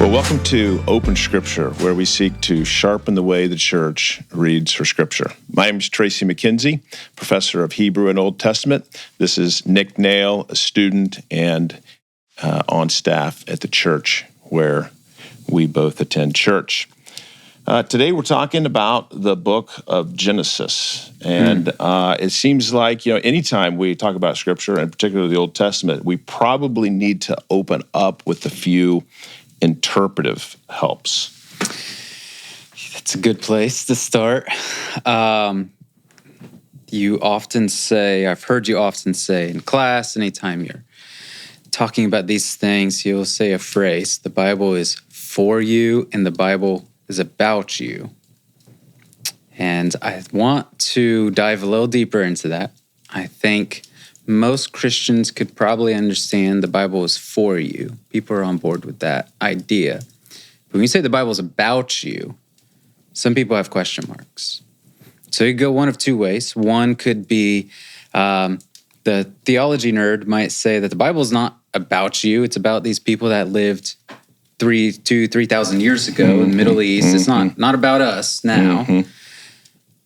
Well, welcome to Open Scripture, where we seek to sharpen the way the church reads her Scripture. My name is Tracy McKenzie, professor of Hebrew and Old Testament. This is Nick Nail, a student and on staff at the church where we both attend church. Today we're talking about the book of Genesis, and it seems like, anytime we talk about Scripture, and particularly the Old Testament, we probably need to open up with a few interpretive helps. That's a good place to start. You often say, I've heard you often say in class, anytime you're talking about these things, you'll say a phrase, the Bible is for you and the Bible is about you. And I want to dive a little deeper into that. I think most Christians could probably understand the Bible is for you. People are on board with that idea. But when you say the Bible is about you, some people have question marks. So you go one of two ways. One could be the theology nerd might say that the Bible is not about you. It's about these people that lived 3,000 years ago in the Middle East. It's not about us now.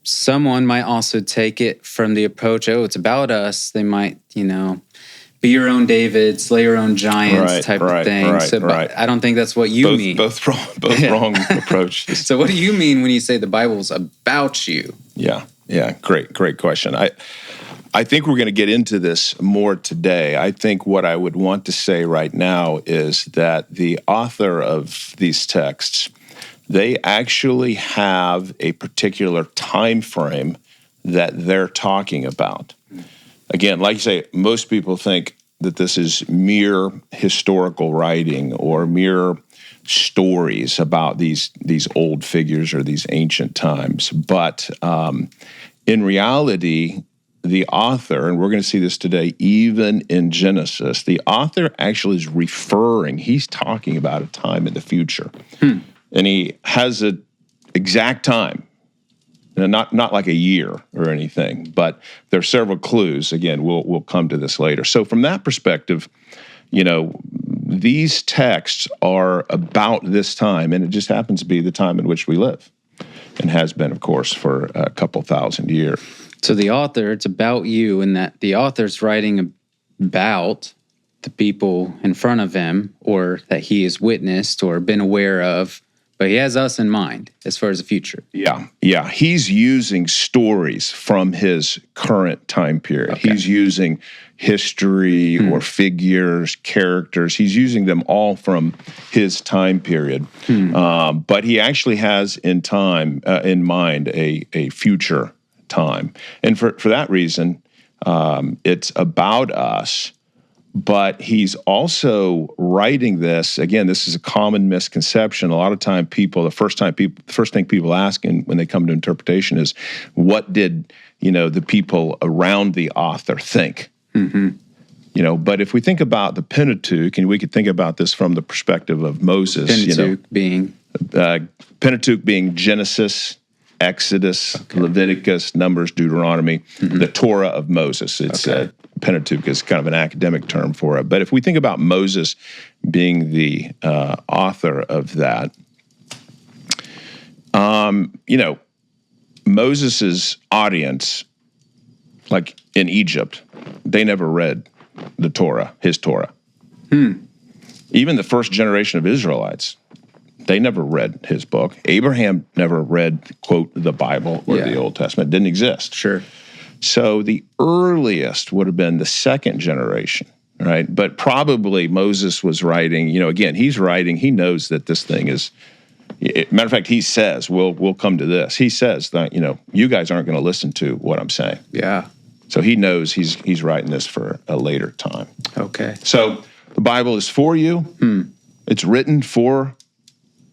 Someone might also take it from the approach, it's about us. They might, be your own David, slay your own giants type of thing. But I don't think that's what you mean. Both wrong approaches. So what do you mean when you say the Bible's about you? Yeah, great question. I think we're going to get into this more today. I think what I would want to say right now is that the author of these texts, they actually have a particular time frame that they're talking about. Again, like you say, most people think that this is mere historical writing or mere stories about these old figures or these ancient times. But in reality, the author, and we're going to see this today, even in Genesis, the author actually is he's talking about a time in the future. And he has an exact time, and not like a year or anything, but there are several clues. Again, we'll come to this later. So from that perspective, these texts are about this time, and it just happens to be the time in which we live, and has been, of course, for a couple thousand years. So the author, it's about you, and that the author's writing about the people in front of him, or that he has witnessed or been aware of, but he has us in mind as far as the future. Yeah. He's using stories from his current time period. Okay. He's using history or figures, characters. He's using them all from his time period. But he actually has in mind a future time. And for that reason, it's about us. But he's also writing this. Again, this is a common misconception. A lot of time, the first thing people ask when they come to interpretation is, what did the people around the author think? But if we think about the Pentateuch, and we could think about this from the perspective of Moses, Pentateuch being Genesis, Exodus, Leviticus, Numbers, Deuteronomy, the Torah of Moses. It's Pentateuch is kind of an academic term for it. But if we think about Moses being the author of that, Moses's audience, like in Egypt, they never read the Torah, his Torah. Even the first generation of Israelites, they never read his book. Abraham never read, quote, the Bible or the Old Testament. It didn't exist. Sure. So the earliest would have been the second generation, right? But probably Moses was writing, again, he's writing, he knows that this thing is, matter of fact, he says, we'll come to this. He says that, you guys aren't going to listen to what I'm saying. Yeah. So he knows he's writing this for a later time. Okay. So the Bible is for you. It's written for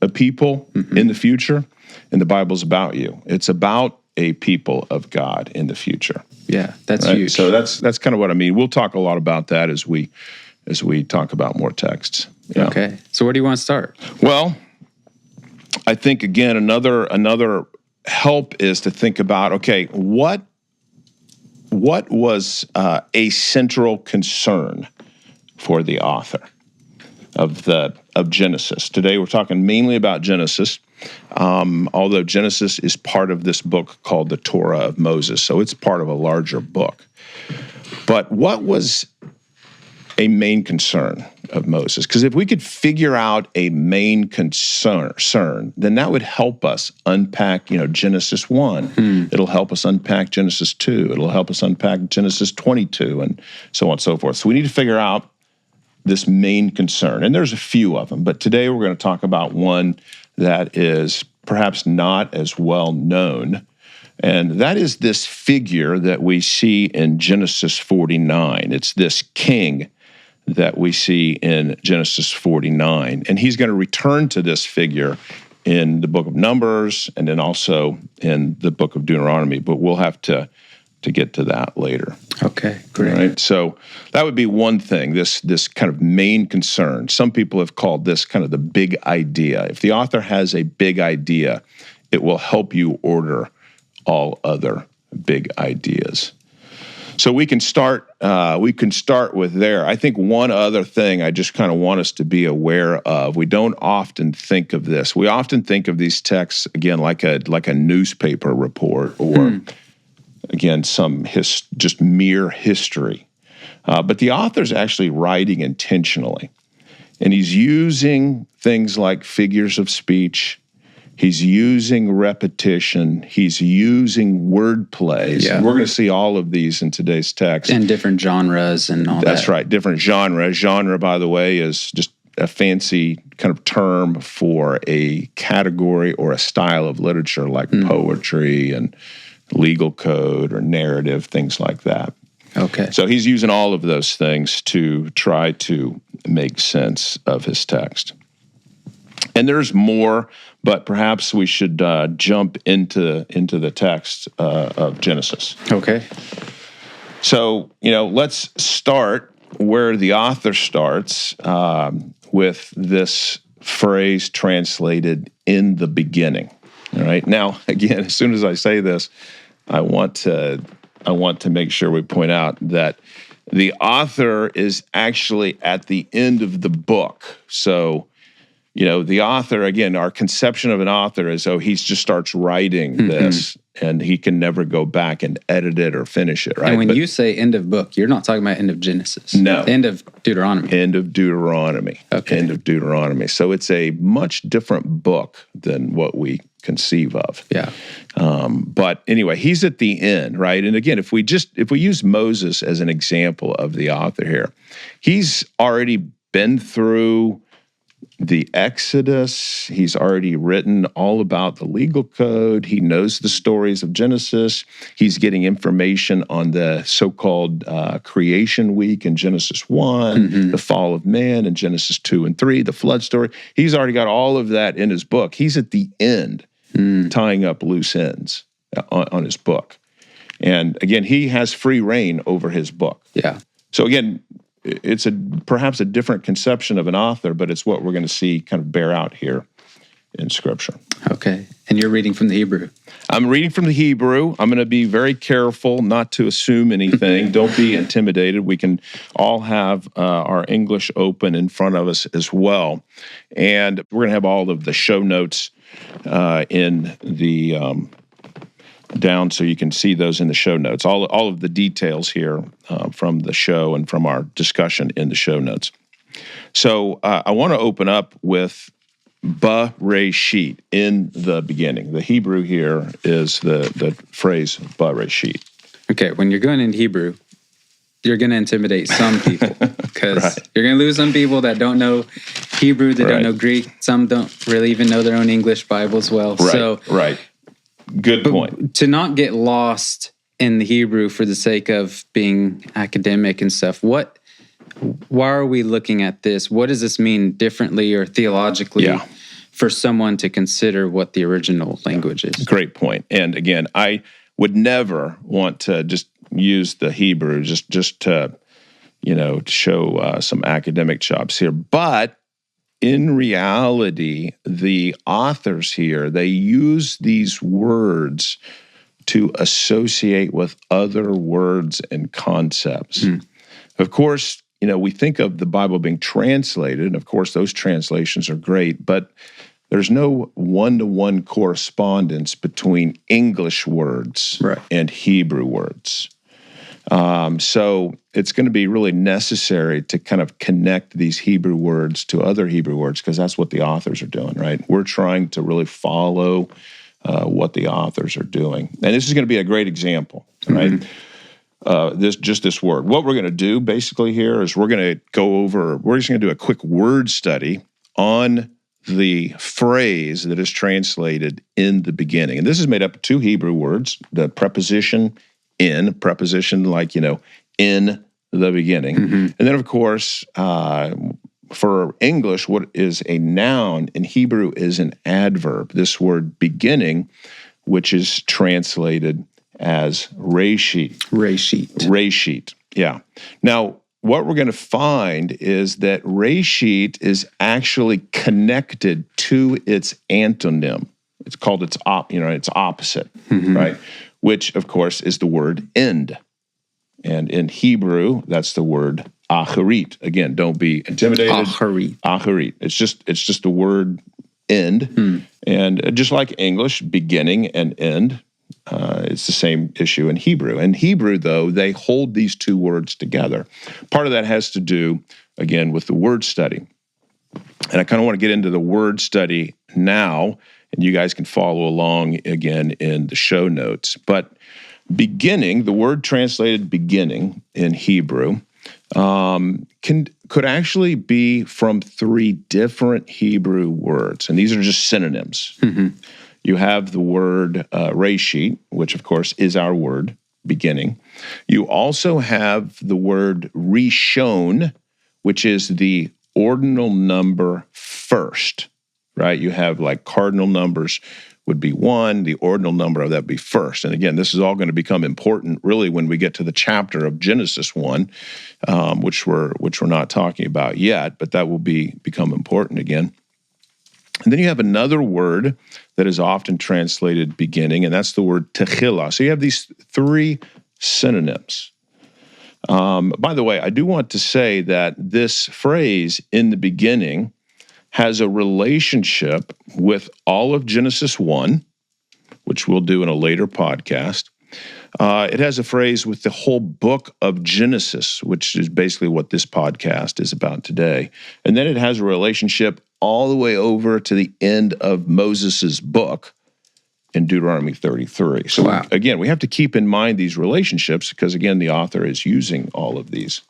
a people in the future, and the Bible's about you. It's about a people of God in the future. Yeah, that's huge. So that's kind of what I mean. We'll talk a lot about that as we talk about more texts. Yeah. Okay. So where do you want to start? Well, I think again another help is to think about, okay, what was a central concern for the author? of Genesis. Today we're talking mainly about Genesis, although Genesis is part of this book called the Torah of Moses, so it's part of a larger book. But what was a main concern of Moses? Because if we could figure out a main concern, then that would help us unpack, Genesis 1. It'll help us unpack Genesis 2. It'll help us unpack Genesis 22, and so on and so forth. So we need to figure out this main concern. And there's a few of them, but today we're going to talk about one that is perhaps not as well known, and that is this figure that we see in Genesis 49. It's this king that we see in Genesis 49. And he's going to return to this figure in the book of Numbers and then also in the book of Deuteronomy, but we'll have to get to that later. Okay, great. All right, so that would be one thing, this kind of main concern. Some people have called this kind of the big idea. If the author has a big idea, it will help you order all other big ideas. So we can start with there. I think one other thing I just kind of want us to be aware of. We don't often think of this. We often think of these texts again like a newspaper report or again some just mere history. But the author's actually writing intentionally, and he's using things like figures of speech. He's using repetition. He's using word plays. Yeah. We're going to see all of these in today's text. And different genres and all that. That's right, different genre. Genre, by the way, is just a fancy kind of term for a category or a style of literature like poetry and legal code or narrative, things like that. Okay. So he's using all of those things to try to make sense of his text. And there's more, but perhaps we should jump into the text of Genesis. Okay. So, let's start where the author starts with this phrase translated "in the beginning." All right. Now, again, as soon as I say this, I want to make sure we point out that the author is actually at the end of the book. So, the author, again, our conception of an author is, he just starts writing this and he can never go back and edit it or finish it, right? And when you say end of book, you're not talking about end of Genesis. No. End of Deuteronomy. End of Deuteronomy. Okay. End of Deuteronomy. So it's a much different book than what we conceive of. Yeah. But anyway, he's at the end, right? And again, if we use Moses as an example of the author here, he's already been through the Exodus. He's already written all about the legal code. He knows the stories of Genesis. He's getting information on the so-called creation week in Genesis 1, the fall of man in Genesis 2 and 3, the flood story. He's already got all of that in his book. He's at the end tying up loose ends on his book. And again, he has free reign over his book. Yeah. So again, it's perhaps a different conception of an author, but it's what we're going to see kind of bear out here in Scripture. Okay. And you're reading from the Hebrew. I'm reading from the Hebrew. I'm going to be very careful not to assume anything. Don't be intimidated. We can all have our English open in front of us as well. And we're going to have all of the show notes in the down so you can see those in the show notes. All of the details here from the show and from our discussion in the show notes. So I want to open up with Bereshit, in the beginning. The Hebrew here is the phrase Bereshit. Okay, when you're going in Hebrew, you're going to intimidate some people because you're going to lose some people that don't know Hebrew, that don't know Greek. Some don't really even know their own English Bible as well. Right. Good point. To not get lost in the Hebrew for the sake of being academic and stuff, why are we looking at this? What does this mean differently or theologically for someone to consider what the original language is? Great point. And again, I would never want to just use the Hebrew just to, to show some academic chops here. But in reality, the authors here, they use these words to associate with other words and concepts. Of course, we think of the Bible being translated, and of course those translations are great, but there's no one-to-one correspondence between English words and Hebrew words. So it's going to be really necessary to kind of connect these Hebrew words to other Hebrew words, because that's what the authors are doing, right? We're trying to really follow what the authors are doing. And this is going to be a great example, right? This word. What we're going to do basically here is we're just going to do a quick word study on the phrase that is translated in the beginning. And this is made up of two Hebrew words, the preposition in, like, in the beginning. And then, of course, for English, what is a noun in Hebrew is an adverb. This word beginning, which is translated as reshit. Reshit, yeah. Now, what we're going to find is that reshit is actually connected to its antonym. It's called its opposite, right? Which, of course, is the word end. And in Hebrew, that's the word acharit. Again, don't be intimidated. Acharit. It's just the word end. And just like English, beginning and end, it's the same issue in Hebrew. In Hebrew, though, they hold these two words together. Part of that has to do, again, with the word study. And I kind of want to get into the word study now, and you guys can follow along again in the show notes. But beginning, the word translated beginning in Hebrew, could actually be from three different Hebrew words, and these are just synonyms. You have the word reshit, which of course is our word, beginning. You also have the word rishon, which is the ordinal number first, right? You have like cardinal numbers would be 1, the ordinal number of that would be first. And again, this is all going to become important really when we get to the chapter of Genesis 1, which we're not talking about yet, but that will become important again. And then you have another word that is often translated beginning, and that's the word techillah. So you have these three synonyms. By the way, I do want to say that this phrase, in the beginning, has a relationship with all of Genesis 1, which we'll do in a later podcast. It has a phrase with the whole book of Genesis, which is basically what this podcast is about today. And then it has a relationship all the way over to the end of Moses's book in Deuteronomy 33. So again, we have to keep in mind these relationships because, again, the author is using all of these.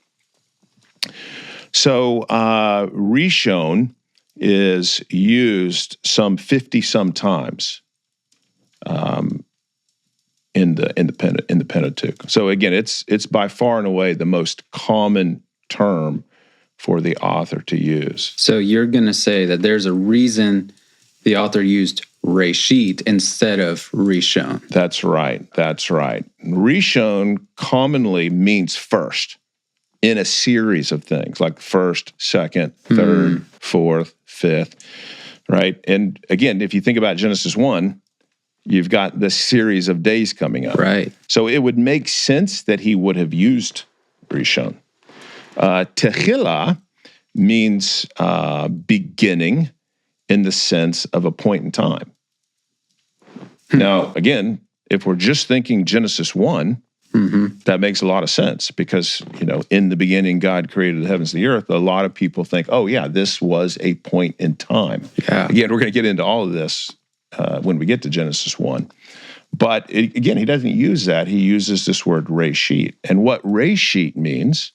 So rishon is used some 50-some times in the Pentateuch. So again, it's by far and away the most common term for the author to use. So you're going to say that there's a reason the author used reshit instead of rishon. That's right. Rishon commonly means first in a series of things, like first, second, third, fourth, fifth, right? And again, if you think about Genesis 1, you've got the series of days coming up. Right. So it would make sense that he would have used rishon. Techillah means beginning in the sense of a point in time. Now, again, if we're just thinking Genesis 1, that makes a lot of sense because, in the beginning, God created the heavens and the earth. A lot of people think, oh, yeah, this was a point in time. Yeah. Again, we're going to get into all of this when we get to Genesis 1. But again, he doesn't use that. He uses this word reshit. And what reshit means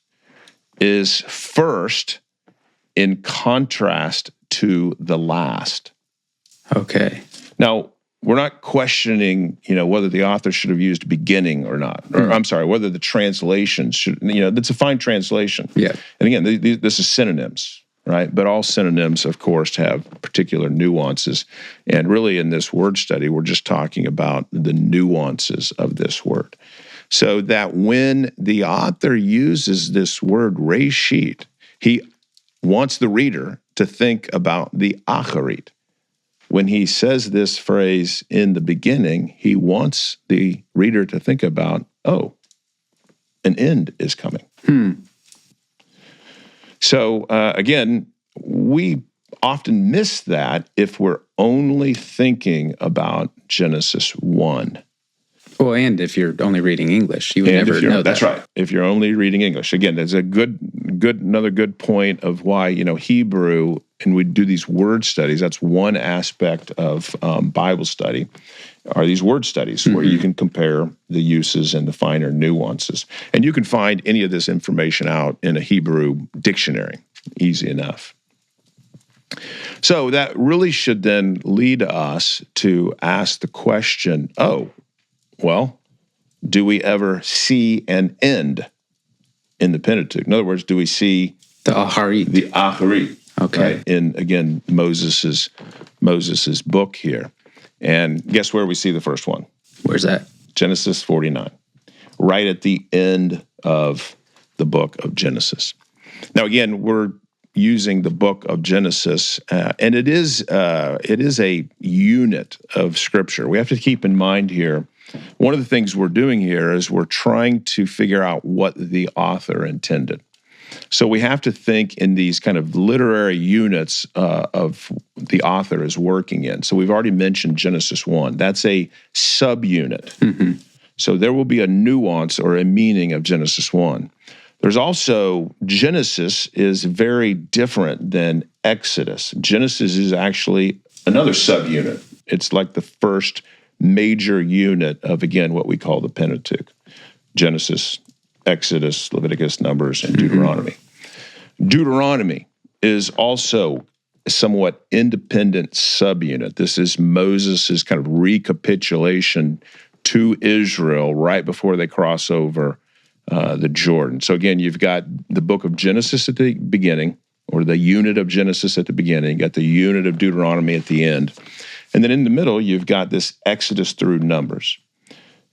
is first in contrast to the last. Okay. Now, we're not questioning, whether the author should have used beginning or not. Or, I'm sorry, whether the translation should, that's a fine translation. Yeah. And again, this is synonyms, right? But all synonyms, of course, have particular nuances. And really in this word study, we're just talking about the nuances of this word. So that when the author uses this word reshit, he wants the reader to think about the acharit. When he says this phrase in the beginning, he wants the reader to think about, oh, an end is coming. So again, we often miss that if we're only thinking about Genesis 1. Well, and if you're only reading English, you would never know that. That's right. If you're only reading English, again, there's another good point of why Hebrew, and we do these word studies. That's one aspect of Bible study, are these word studies where you can compare the uses and the finer nuances, and you can find any of this information out in a Hebrew dictionary, easy enough. So that really should then lead us to ask the question, well, do we ever see an end in the Pentateuch? In other words, do we see the Aharit? The Aharit. Okay. Right? In, again, Moses's book here. And guess where we see the first one? Where's that? Genesis 49. Right at the end of the book of Genesis. Now, again, we're using the book of Genesis, and it is a unit of Scripture. We have to keep in mind here, one of the things we're doing here is we're trying to figure out what the author intended. So we have to think in these kind of literary units of the author is working in. So we've already mentioned Genesis 1. That's a subunit. Mm-hmm. So there will be a nuance or a meaning of Genesis 1. There's also, Genesis is very different than Exodus. Genesis is actually another subunit. It's like the first major unit of, again, what we call the Pentateuch. Genesis, Exodus, Leviticus, Numbers, and Deuteronomy. Deuteronomy is also a somewhat independent subunit. This is Moses' kind of recapitulation to Israel right before they cross over the Jordan. So again, you've got the book of Genesis at the beginning, or the unit of Genesis at the beginning, you got the unit of Deuteronomy at the end. And then in the middle, you've got this Exodus through Numbers.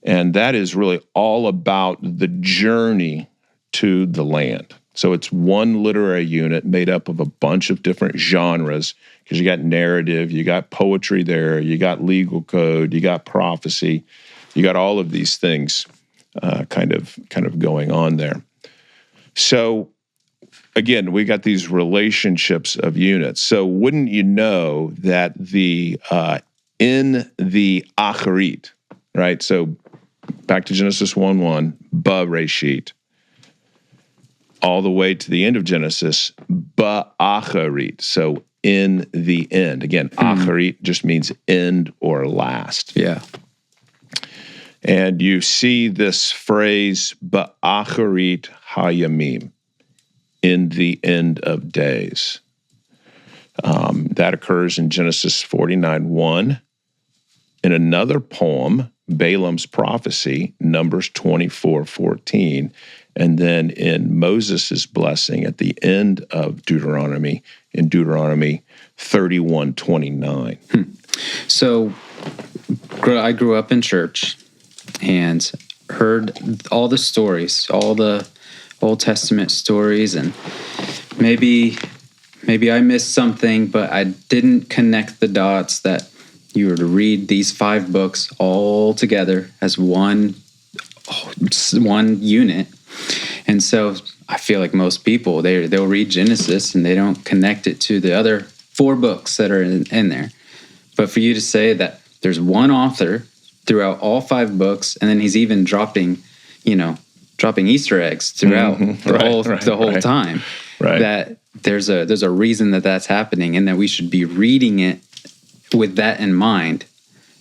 And that is really all about the journey to the land. So it's one literary unit made up of a bunch of different genres, because you got narrative, you got poetry there, you got legal code, you got prophecy, you got all of these things kind of going on there. So again, we got these relationships of units. So wouldn't you know that in the Acharit, right? So back to Genesis 1:1, Bereshit, all the way to the end of Genesis, Ba'acharit. So in the end. Again, Acharit just means end or last. Yeah. And you see this phrase, Ba'acharit hayamim, in the end of days. That occurs in Genesis 49:1. In another poem, Balaam's prophecy, Numbers 24:14, and then in Moses' blessing at the end of Deuteronomy, in Deuteronomy 31:29. So I grew up in church and heard all the stories, all the Old Testament stories, and maybe I missed something, but I didn't connect the dots that you were to read these 5 books all together as one unit. And so I feel like most people, they'll read Genesis and they don't connect it to the other 4 books that are in there. But for you to say that there's one author throughout all 5 books, and then he's even dropping Easter eggs throughout the whole time, that there's a reason that that's happening, and that we should be reading it with that in mind,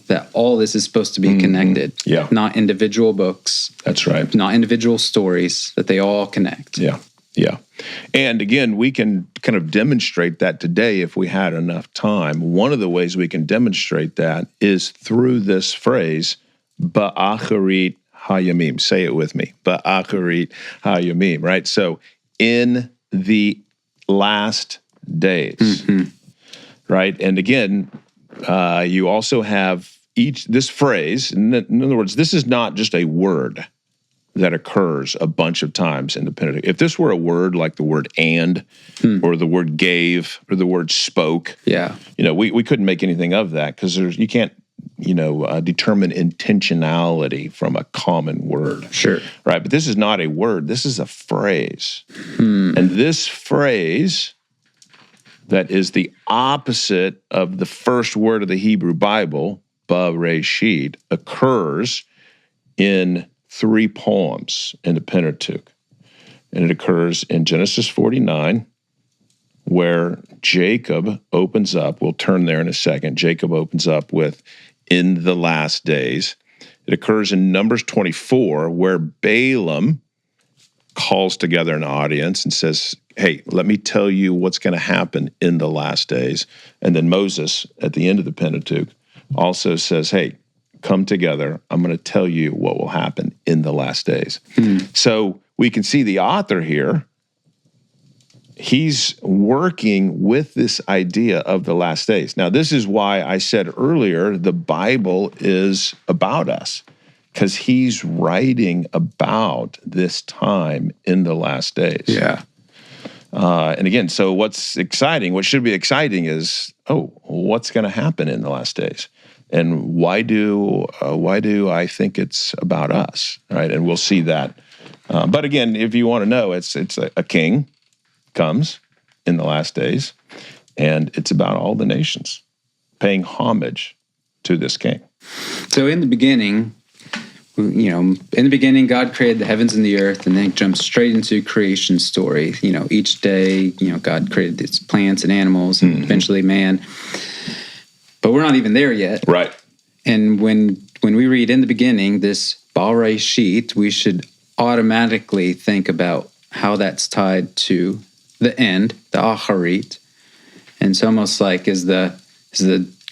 that all this is supposed to be connected. Yeah. Not individual books. That's right. Not individual stories, that they all connect. Yeah. Yeah. And again, we can kind of demonstrate that today if we had enough time. One of the ways we can demonstrate that is through this phrase, Ba'acharit hayamim. Say it with me. Ba'acharit hayamim, right? So in the last days, right? And again, you also have this phrase. In other words, this is not just a word that occurs a bunch of times in the Pentateuch. If this were a word like the word and, or the word gave, or the word spoke, yeah, we couldn't make anything of that, because you can't determine intentionality from a common word. Sure. Right? But this is not a word. This is a phrase. And this phrase that is the opposite of the first word of the Hebrew Bible, Bereshit, occurs in 3 poems in the Pentateuch. And it occurs in Genesis 49, where Jacob opens up. We'll turn there in a second. Jacob opens up with, in the last days. It occurs in Numbers 24, where Balaam calls together an audience and says, hey, let me tell you what's going to happen in the last days. And then Moses, at the end of the Pentateuch, also says, hey, come together. I'm going to tell you what will happen in the last days. So we can see the author here. He's working with this idea of the last days. Now, this is why I said earlier the Bible is about us, because he's writing about this time in the last days. Yeah. And again, so what's exciting, what should be exciting is, what's going to happen in the last days? And why do I think it's about us, right? And we'll see that. But again, if you want to know, it's a king comes in the last days, and it's about all the nations paying homage to this king. So in the beginning, God created the heavens and the earth, and then jumps straight into creation story. Each day, God created these plants and animals, and eventually man. But we're not even there yet. Right. And when we read in the beginning this Bereshit, we should automatically think about how that's tied to the end, the Acharit. And it's almost like is the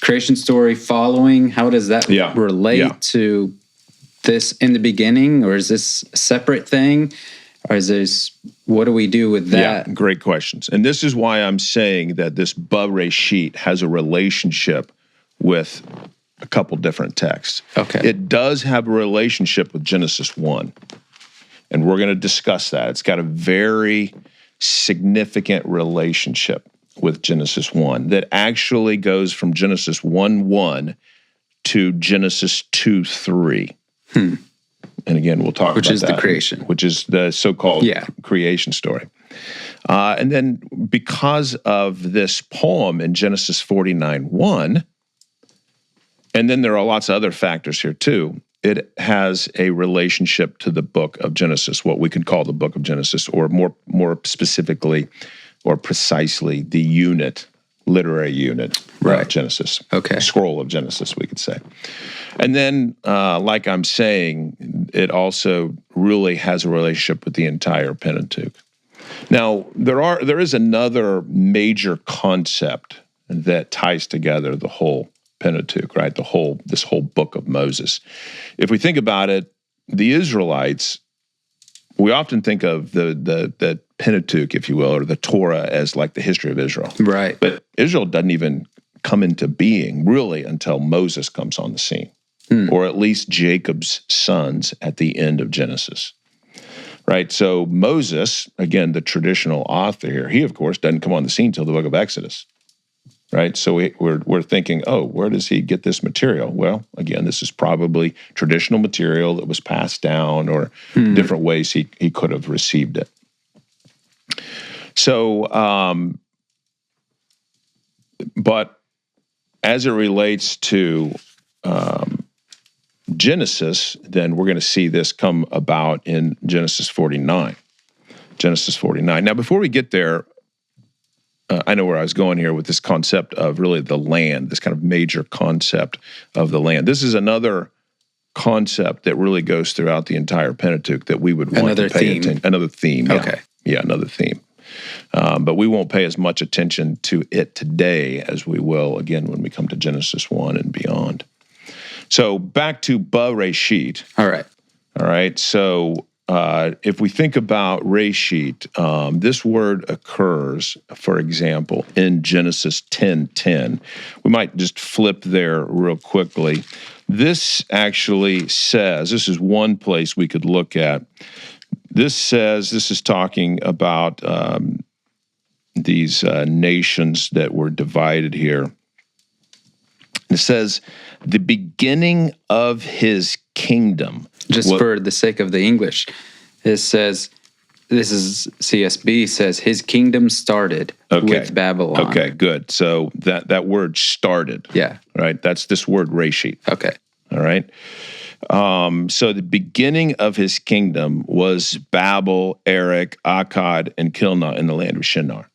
creation story following? How does that relate to this in the beginning, or is this a separate thing? Or is this, what do we do with that? Yeah, great questions. And this is why I'm saying that this Bereshit has a relationship with a couple different texts. Okay. It does have a relationship with Genesis 1. And we're going to discuss that. It's got a very significant relationship with Genesis 1 that actually goes from Genesis 1:1 to Genesis 2:3. And again, we'll talk about that. Which is the creation. Which is the so-called creation story. And then because of this poem in Genesis 49:1, and then there are lots of other factors here too, it has a relationship to the book of Genesis, what we could call the book of Genesis, or more specifically or precisely the unit, literary unit of Genesis. Okay. Scroll of Genesis, we could say. And then, like I'm saying, it also really has a relationship with the entire Pentateuch. Now, there is another major concept that ties together the whole Pentateuch, right? This whole book of Moses. If we think about it, the Israelites, we often think of the Pentateuch, if you will, or the Torah as like the history of Israel. Right. But Israel doesn't even come into being really until Moses comes on the scene, or at least Jacob's sons at the end of Genesis. Right? So Moses, again, the traditional author here, he, of course, doesn't come on the scene until the book of Exodus. Right? So we're thinking, where does he get this material? Well, again, this is probably traditional material that was passed down, or different ways he could have received it. So, but as it relates to Genesis, then we're going to see this come about in Genesis 49. Genesis 49. Now, before we get there, I know where I was going here with this concept of really the land, this kind of major concept of the land. This is another concept that really goes throughout the entire Pentateuch that we would want to pay attention. Another theme. Okay. Yeah, another theme. But we won't pay as much attention to it today as we will, again, when we come to Genesis 1 and beyond. So back to Bereshit. All right. So if we think about Reshit, this word occurs, for example, in Genesis 10:10. We might just flip there real quickly. This actually says, this is one place we could look at. This is talking about these nations that were divided here. It says, the beginning of his kingdom. Just for the sake of the English, it says, this is CSB, says, his kingdom started with Babylon. Okay, good. So that word started. Yeah. Right? That's this word reshit. Okay. All right? So the beginning of his kingdom was Babel, Erech, Akkad, and Kilnah in the land of Shinar.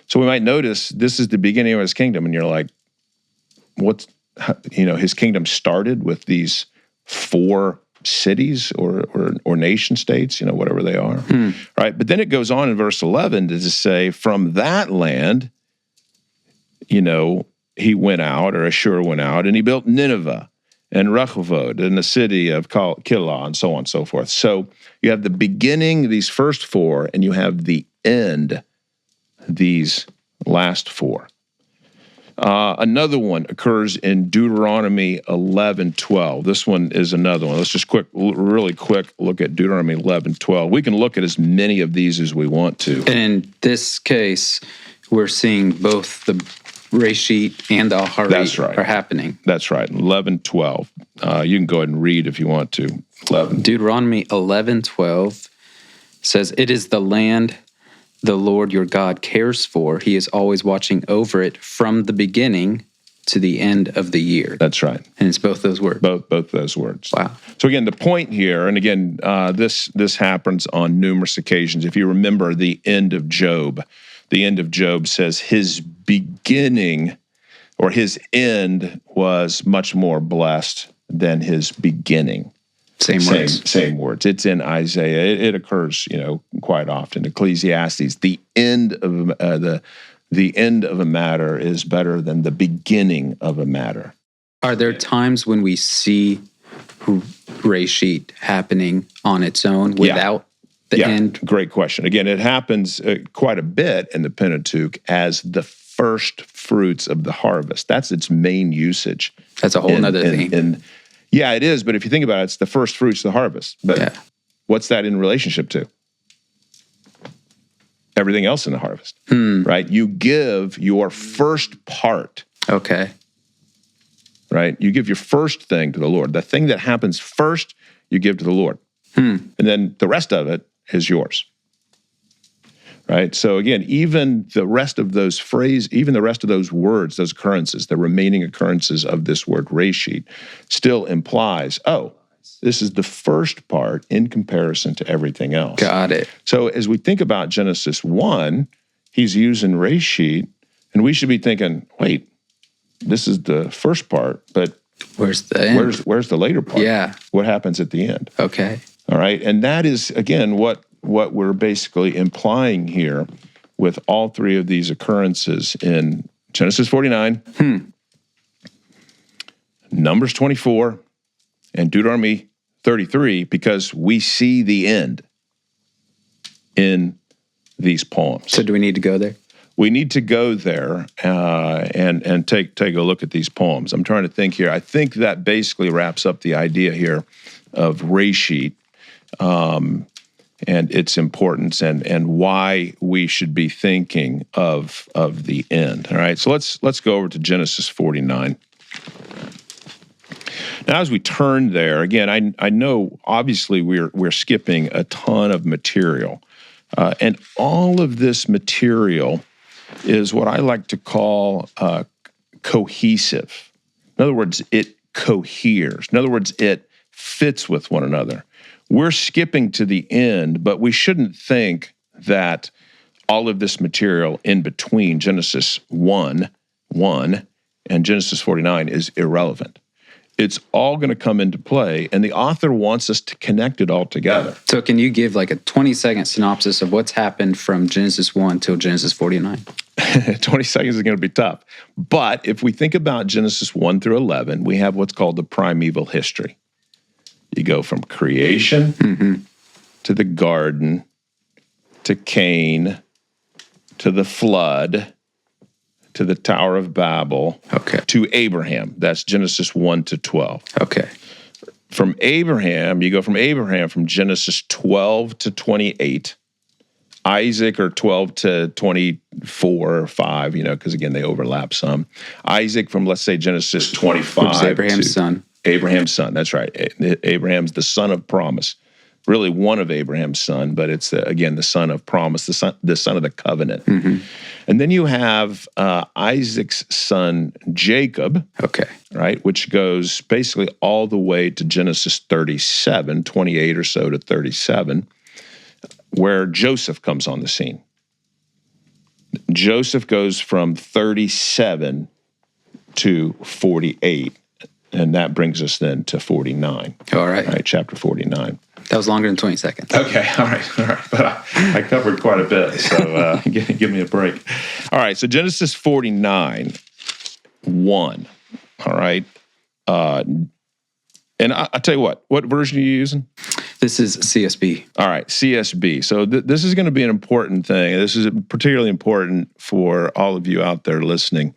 So we might notice this is the beginning of his kingdom, and you're like, his kingdom started with these 4 cities or nation states, whatever they are, right? But then it goes on in verse 11 to just say, from that land, he went out, or Ashur went out, and he built Nineveh and Rehovot and the city of Kilah, and so on and so forth. So you have the beginning, these first 4, and you have the end, these last 4. Another one occurs in Deuteronomy 11:12. This one is another one. Let's just really quick look at Deuteronomy 11:12. We can look at as many of these as we want to. And in this case, we're seeing both the reshit and the Aharit are happening. That's right. 11:12. You can go ahead and read if you want to. 11. Deuteronomy 11:12 says, it is the land the Lord your God cares for. He is always watching over it from the beginning to the end of the year. That's right. And it's both those words. Both those words. Wow. So again, the point here, and again, this happens on numerous occasions. If you remember the end of Job says his beginning or his end was much more blessed than his beginning. Same words. It's in Isaiah. It occurs, quite often. Ecclesiastes. The end of a matter is better than the beginning of a matter. Are there times when we see reshit happening on its own without the end? Great question. Again, it happens quite a bit in the Pentateuch as the first fruits of the harvest. That's its main usage. That's a whole other thing. Yeah, it is, but if you think about it, it's the first fruits of the harvest. But what's that in relationship to? Everything else in the harvest, right? You give your first part. Okay. Right? You give your first thing to the Lord. The thing that happens first, you give to the Lord. And then the rest of it is yours. Right? So again, even the rest of those words, those occurrences, the remaining occurrences of this word reshit still implies, this is the first part in comparison to everything else. Got it. So as we think about Genesis 1, he's using reshit, and we should be thinking, wait, this is the first part, but where's the end? Where's the later part? Yeah. What happens at the end? Okay. All right. And that is, again, what we're basically implying here with all 3 of these occurrences in Genesis 49, Numbers 24, and Deuteronomy 33, because we see the end in these poems. So do we need to go there? We need to go there and take a look at these poems. I'm trying to think here. I think that basically wraps up the idea here of reshit and its importance and why we should be thinking of the end. All right, so let's go over to Genesis 49. Now, as we turn there, again, I know obviously we're skipping a ton of material, and all of this material is what I like to call cohesive. In other words, it coheres. In other words, it fits with one another. We're skipping to the end, but we shouldn't think that all of this material in between Genesis 1 and Genesis 49 is irrelevant. It's all going to come into play, and the author wants us to connect it all together. So can you give like a 20-second synopsis of what's happened from Genesis 1 till Genesis 49? 20 seconds is going to be tough. But if we think about Genesis 1 through 11, we have what's called the primeval history. You go from creation to the garden, to Cain, to the flood, to the Tower of Babel, to Abraham. That's Genesis 1 to 12. Okay. From Abraham, you go from Abraham from Genesis 12 to 28, Isaac are 12 to 24 or 5, because again, they overlap some. Isaac from, let's say, Genesis 25. Which is Abraham's son. Abraham's son, that's right. Abraham's the son of promise. Really one of Abraham's son, but it's, again, the son of promise, the son of the covenant. Mm-hmm. And then you have Isaac's son, Jacob. Okay. Right, which goes basically all the way to Genesis 37, 28 or so to 37, where Joseph comes on the scene. Joseph goes from 37 to 48, and that brings us then to 49. All right. Right, chapter 49. That was longer than 20 seconds. Okay, all right. But I covered quite a bit, so give me a break. All right, so Genesis 49, 1. All right. And I'll tell you what version are you using? This is CSB. All right, CSB. So this is going to be an important thing. This is particularly important for all of you out there listening.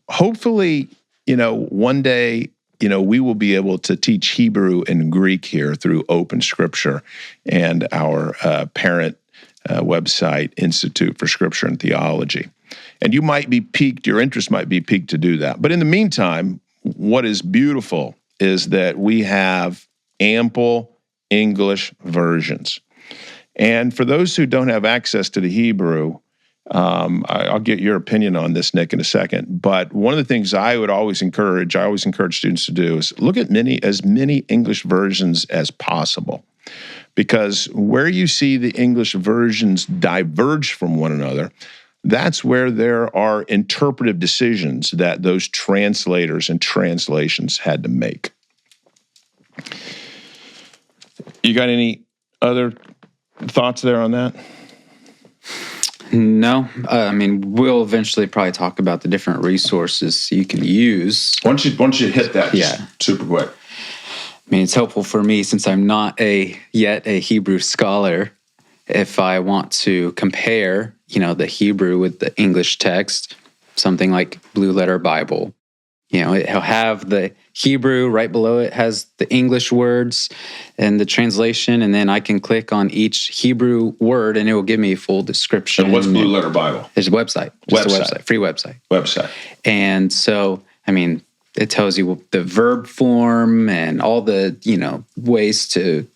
Hopefully, one day, we will be able to teach Hebrew and Greek here through Open Scripture and our parent website, Institute for Scripture and Theology. And you might be piqued, your interest might be piqued to do that. But in the meantime, what is beautiful is that we have ample English versions. And for those who don't have access to the Hebrew, I'll get your opinion on this, Nick, in a second. But one of the things I always encourage students to do is look at as many English versions as possible. Because where you see the English versions diverge from one another, that's where there are interpretive decisions that those translators and translations had to make. You got any other thoughts there on that? No. We'll eventually probably talk about the different resources you can use. Why don't you hit that just super quick? It's helpful for me since I'm not yet a Hebrew scholar. If I want to compare, the Hebrew with the English text, something like Blue Letter Bible, it'll have the Hebrew right below it has the English words and the translation, and then I can click on each Hebrew word and it will give me a full description. And what's Blue Letter Bible? It's a website. Just a website, free website. And so, it tells you the verb form and all the, ways to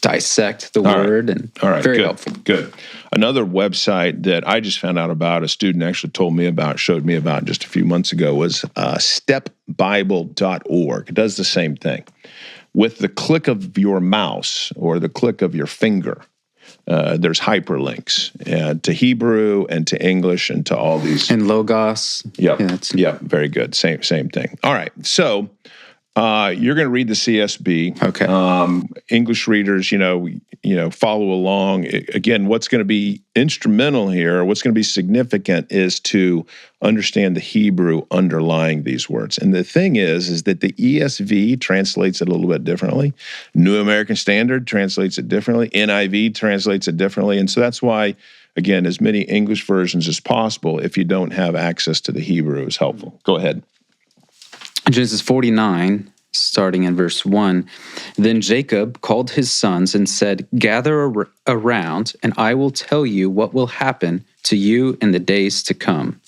dissect the word, and very helpful. Good. Another website that I just found out about, a student actually showed me about just a few months ago, was stepbible.org. It does the same thing. With the click of your mouse or the click of your finger, there's hyperlinks to Hebrew and to English and to all these. And Logos. Yep, very good. Same thing. All right, so you're going to read the CSB. Okay. English readers, follow along. Again, what's going to be instrumental here, what's going to be significant, is to understand the Hebrew underlying these words. And the thing is that the ESV translates it a little bit differently. New American Standard translates it differently. NIV translates it differently. And so that's why, again, as many English versions as possible, if you don't have access to the Hebrew, is helpful. Go ahead. Genesis 49, starting in verse 1, Then Jacob called his sons and said, Gather around, and I will tell you what will happen to you in the days to come.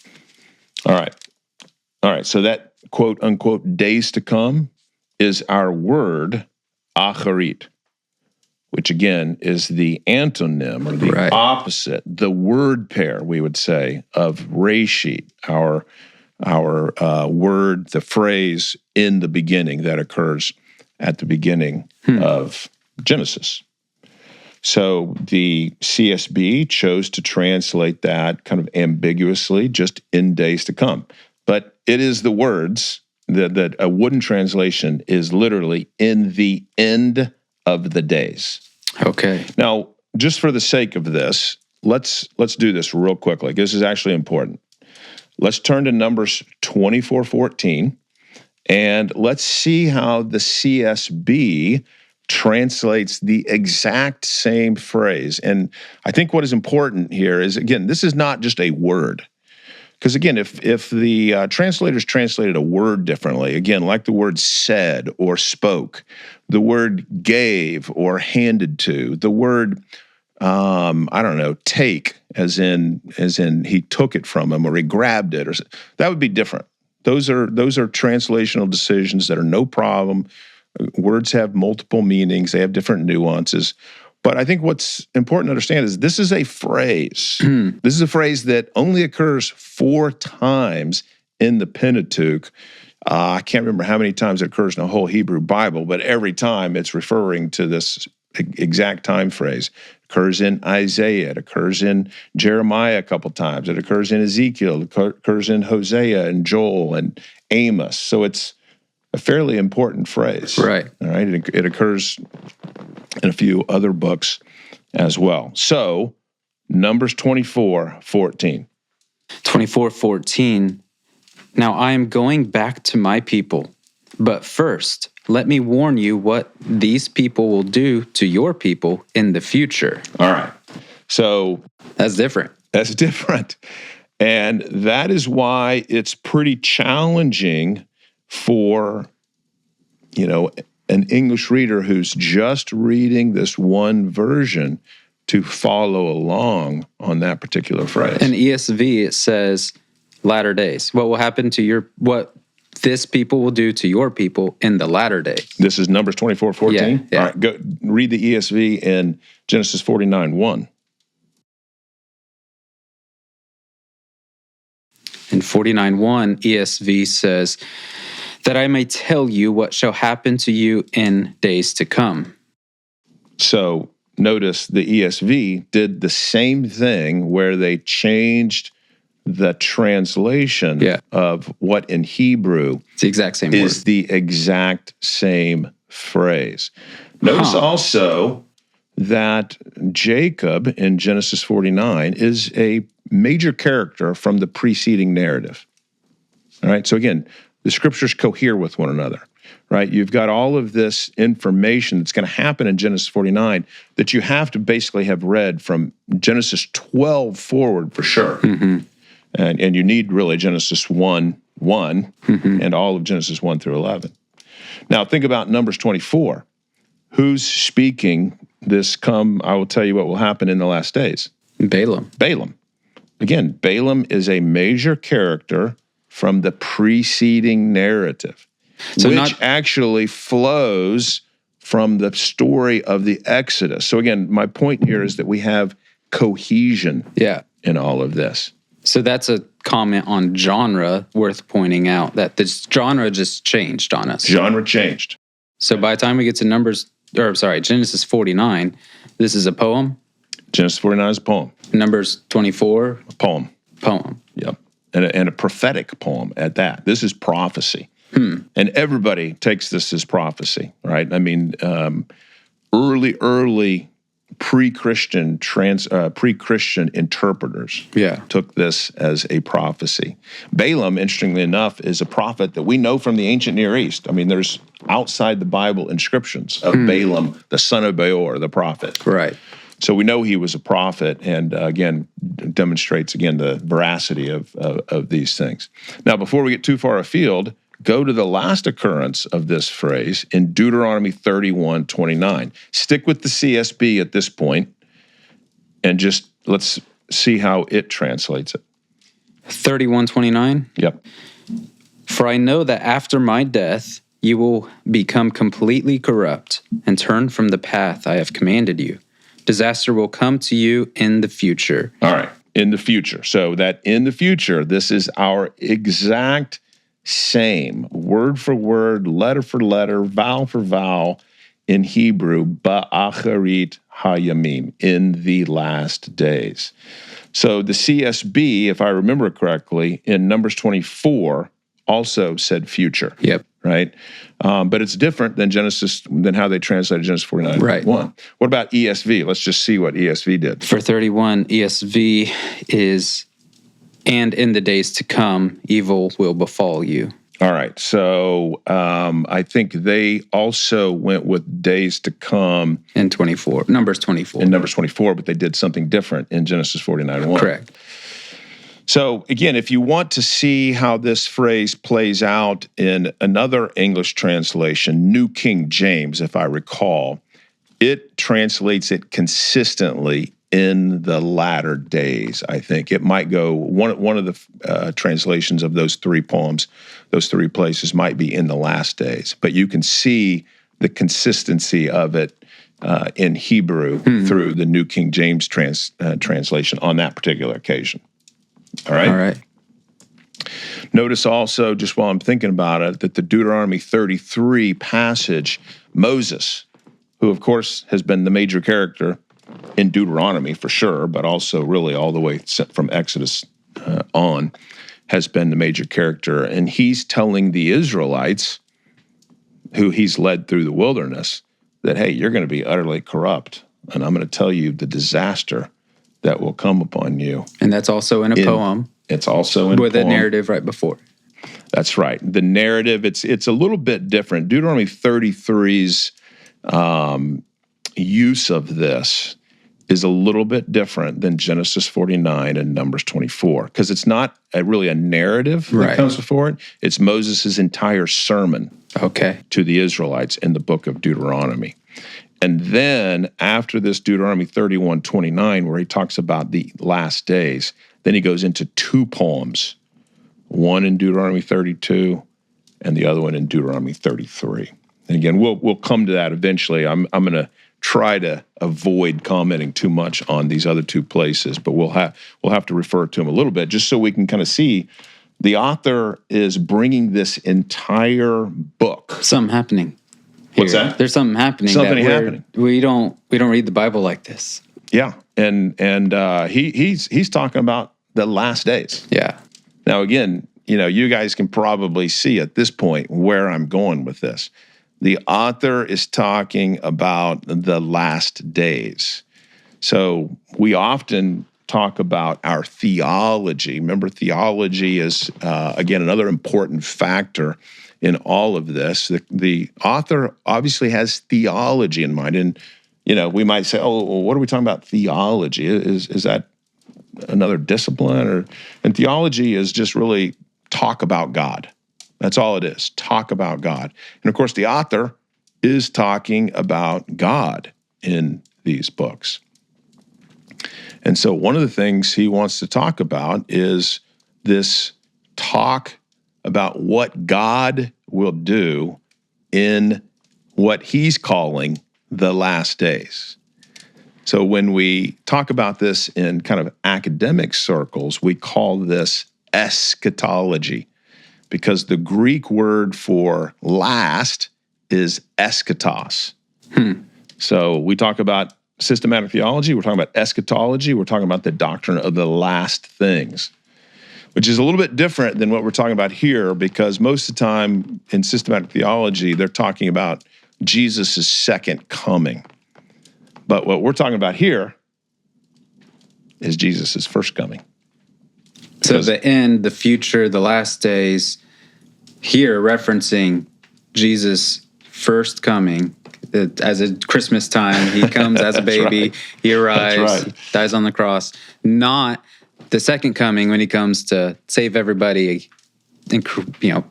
All right. So that quote unquote days to come is our word acharit, which again is the antonym or the opposite, the word pair, we would say, of reshit, our word, the phrase in the beginning that occurs at the beginning of Genesis. So the CSB chose to translate that kind of ambiguously, just in days to come. But it is the words that a wooden translation is literally in the end of the days. Okay. Now, just for the sake of this, let's do this real quickly. This is actually important. Let's turn to Numbers 24:14, and let's see how the CSB translates the exact same phrase. And I think what is important here is, again, this is not just a word. Because again, if the translators translated a word differently, again, like the word said or spoke, the word gave or handed to, the word I don't know, take, as in he took it from him or he grabbed it, that would be different. Those are translational decisions that are no problem. Words have multiple meanings. They have different nuances. But I think what's important to understand is this is a phrase. This is a phrase that only occurs 4 times in the Pentateuch. I can't remember how many times it occurs in the whole Hebrew Bible, but every time it's referring to this exact time phrase. It occurs in Isaiah. It occurs in Jeremiah a couple times. It occurs in Ezekiel. It occurs in Hosea and Joel and Amos. So it's a fairly important phrase. Right. All right. It occurs in a few other books as well. So Numbers 24:14. 24:14. Now I am going back to my people, but first let me warn you what these people will do to your people in the future. All right. So That's different. That's different. And that is why it's pretty challenging for, an English reader who's just reading this one version to follow along on that particular phrase. In ESV, it says latter days. What will happen to what this people will do to your people in the latter day. This is Numbers 24:14? Yeah. All right, go read the ESV in Genesis 49:1. In 49:1, ESV says, that I may tell you what shall happen to you in days to come. So notice the ESV did the same thing where they changed the translation of what in Hebrew it's the exact same is word. the exact same phrase. Notice also that Jacob in Genesis 49 is a major character from the preceding narrative. All right, so again, the scriptures cohere with one another, right? You've got all of this information that's going to happen in Genesis 49 that you have to basically have read from Genesis 12 forward for sure. Mm-hmm. And you need really Genesis 1:1 and all of Genesis 1 through 11. Now think about Numbers 24. Who's speaking this I will tell you what will happen in the last days? Balaam. Again, Balaam is a major character from the preceding narrative, which actually flows from the story of the Exodus. So again, my point here is that we have cohesion in all of this. So that's a comment on genre worth pointing out, that this genre just changed on us. Genre changed. So by the time we get to Genesis 49, this is a poem? Genesis 49 is a poem. Numbers 24? A poem. Yep. And a prophetic poem at that. This is prophecy. And everybody takes this as prophecy, right? I mean, early pre-Christian interpreters took this as a prophecy. Balaam, interestingly enough, is a prophet that we know from the ancient Near East. I mean, there's outside the Bible inscriptions of Balaam, the son of Beor, the prophet. Right. So we know he was a prophet, and again, demonstrates the veracity of these things. Now, before we get too far afield, go to the last occurrence of this phrase in Deuteronomy 31:29. Stick with the CSB at this point, and just let's see how it translates it. 31:29? Yep. For I know that after my death, you will become completely corrupt and turn from the path I have commanded you. Disaster will come to you in the future. All right, in the future. So that in the future, this is our exact same, word for word, letter for letter, vowel for vowel in Hebrew, ba'acharit hayamim, in the last days. So the CSB, if I remember correctly, in Numbers 24 also said future. Yep. Right? But it's different than how they translated Genesis 49. Right. What about ESV? Let's just see what ESV did. For 31, ESV is, and in the days to come, evil will befall you. All right. So I think they also went with days to come. In 24. Numbers 24. In Numbers 24, but they did something different in Genesis 49:1. Correct. So again, if you want to see how this phrase plays out in another English translation, New King James, if I recall, it translates it consistently in the latter days, I think. It might go, one of the translations of those three poems, those three places might be in the last days. But you can see the consistency of it in Hebrew through the New King James translation on that particular occasion. All right? All right. Notice also, just while I'm thinking about it, that the Deuteronomy 33 passage, Moses, who of course has been the major character in Deuteronomy for sure, but also really all the way from Exodus on, has been the major character. And he's telling the Israelites, who he's led through the wilderness, that, hey, you're going to be utterly corrupt, and I'm going to tell you the disaster that will come upon you. And that's also in a poem. It's also in with a poem. A narrative right before. That's right. The narrative, it's a little bit different. Deuteronomy 33's use of this is a little bit different than Genesis 49 and Numbers 24, because it's not really a narrative that comes before it. It's Moses' entire sermon to the Israelites in the book of Deuteronomy. And then after this Deuteronomy 31:29, where he talks about the last days, then he goes into two poems, one in Deuteronomy 32 and the other one in Deuteronomy 33. And again, we'll come to that eventually. I'm going to try to avoid commenting too much on these other two places, but we'll have to refer to them a little bit just so we can kind of see the author is bringing this entire book. Something happening. Here. What's that? There's something happening. Something happening. We don't read the Bible like this. Yeah, and he's talking about the last days. Yeah. Now again, you guys can probably see at this point where I'm going with this. The author is talking about the last days. So we often talk about our theology. Remember, theology is, again, another important factor in all of this. The author obviously has theology in mind. And, we might say, oh, well, what are we talking about theology? Is that another discipline? And theology is just really talk about God. That's all it is, talk about God. And of course, the author is talking about God in these books. And so one of the things he wants to talk about is this talk about what God will do in what he's calling the last days. So when we talk about this in kind of academic circles, we call this eschatology, because the Greek word for last is eschatos. So we talk about systematic theology, we're talking about eschatology, we're talking about the doctrine of the last things, which is a little bit different than what we're talking about here, because most of the time in systematic theology, they're talking about Jesus' second coming. But what we're talking about here is Jesus' first coming. So the end, the future, the last days, here referencing Jesus' first coming. As a Christmas time, he comes as a baby, he arrives, dies on the cross. Not the second coming when he comes to save everybody and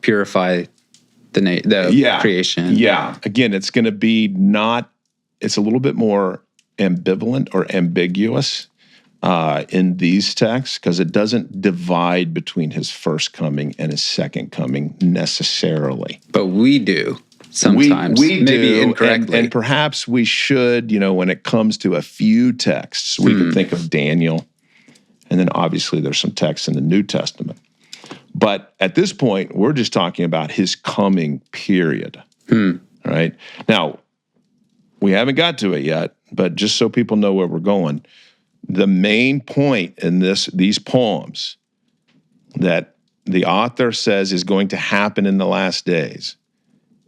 purify the creation. Yeah. Again, it's going to be it's a little bit more ambivalent or ambiguous in these texts, because it doesn't divide between his first coming and his second coming necessarily. But we do sometimes. We maybe do, incorrectly. and perhaps we should, when it comes to a few texts, we can think of Daniel, and then obviously there's some texts in the New Testament. But at this point, we're just talking about his coming period. Right? Now, we haven't got to it yet, but just so people know where we're going, the main point in these poems that the author says is going to happen in the last days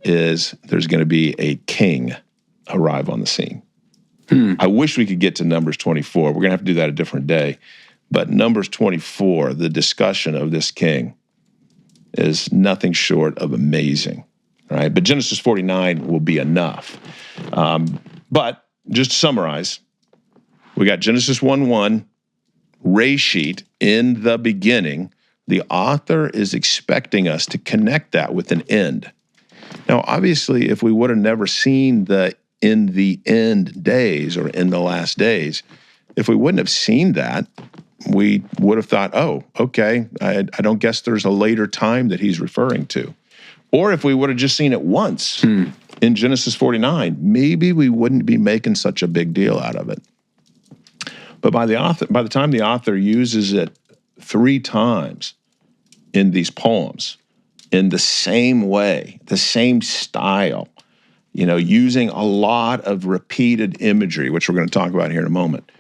is there's going to be a king arrive on the scene. I wish we could get to Numbers 24. We're going to have to do that a different day. But Numbers 24, the discussion of this king, is nothing short of amazing. Right? But Genesis 49 will be enough. But just to summarize, we got Genesis 1:1, Reshit, in the beginning. The author is expecting us to connect that with an end. Now, obviously, if we would have never seen the in the end days or in the last days, if we wouldn't have seen that, we would have thought, oh, okay, I don't guess there's a later time that he's referring to. Or if we would have just seen it once in Genesis 49, maybe we wouldn't be making such a big deal out of it. But by the time the author uses it 3 times in these poems, in the same way, the same style, using a lot of repeated imagery, which we're going to talk about here in a moment,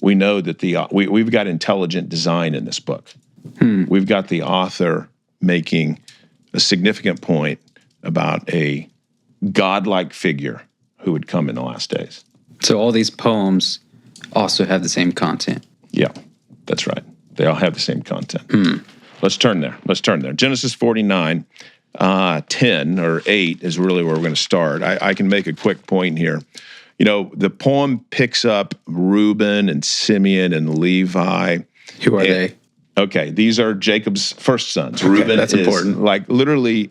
we know that we've got intelligent design in this book. We've got the author making a significant point about a godlike figure who would come in the last days. So all these poems also have the same content. Yeah, that's right. They all have the same content. Let's turn there. Genesis 49, 10 or 8 is really where we're going to start. I can make a quick point here. The poem picks up Reuben and Simeon and Levi. Who are they? Okay, these are Jacob's first sons. Okay, Reuben that's important. Like literally,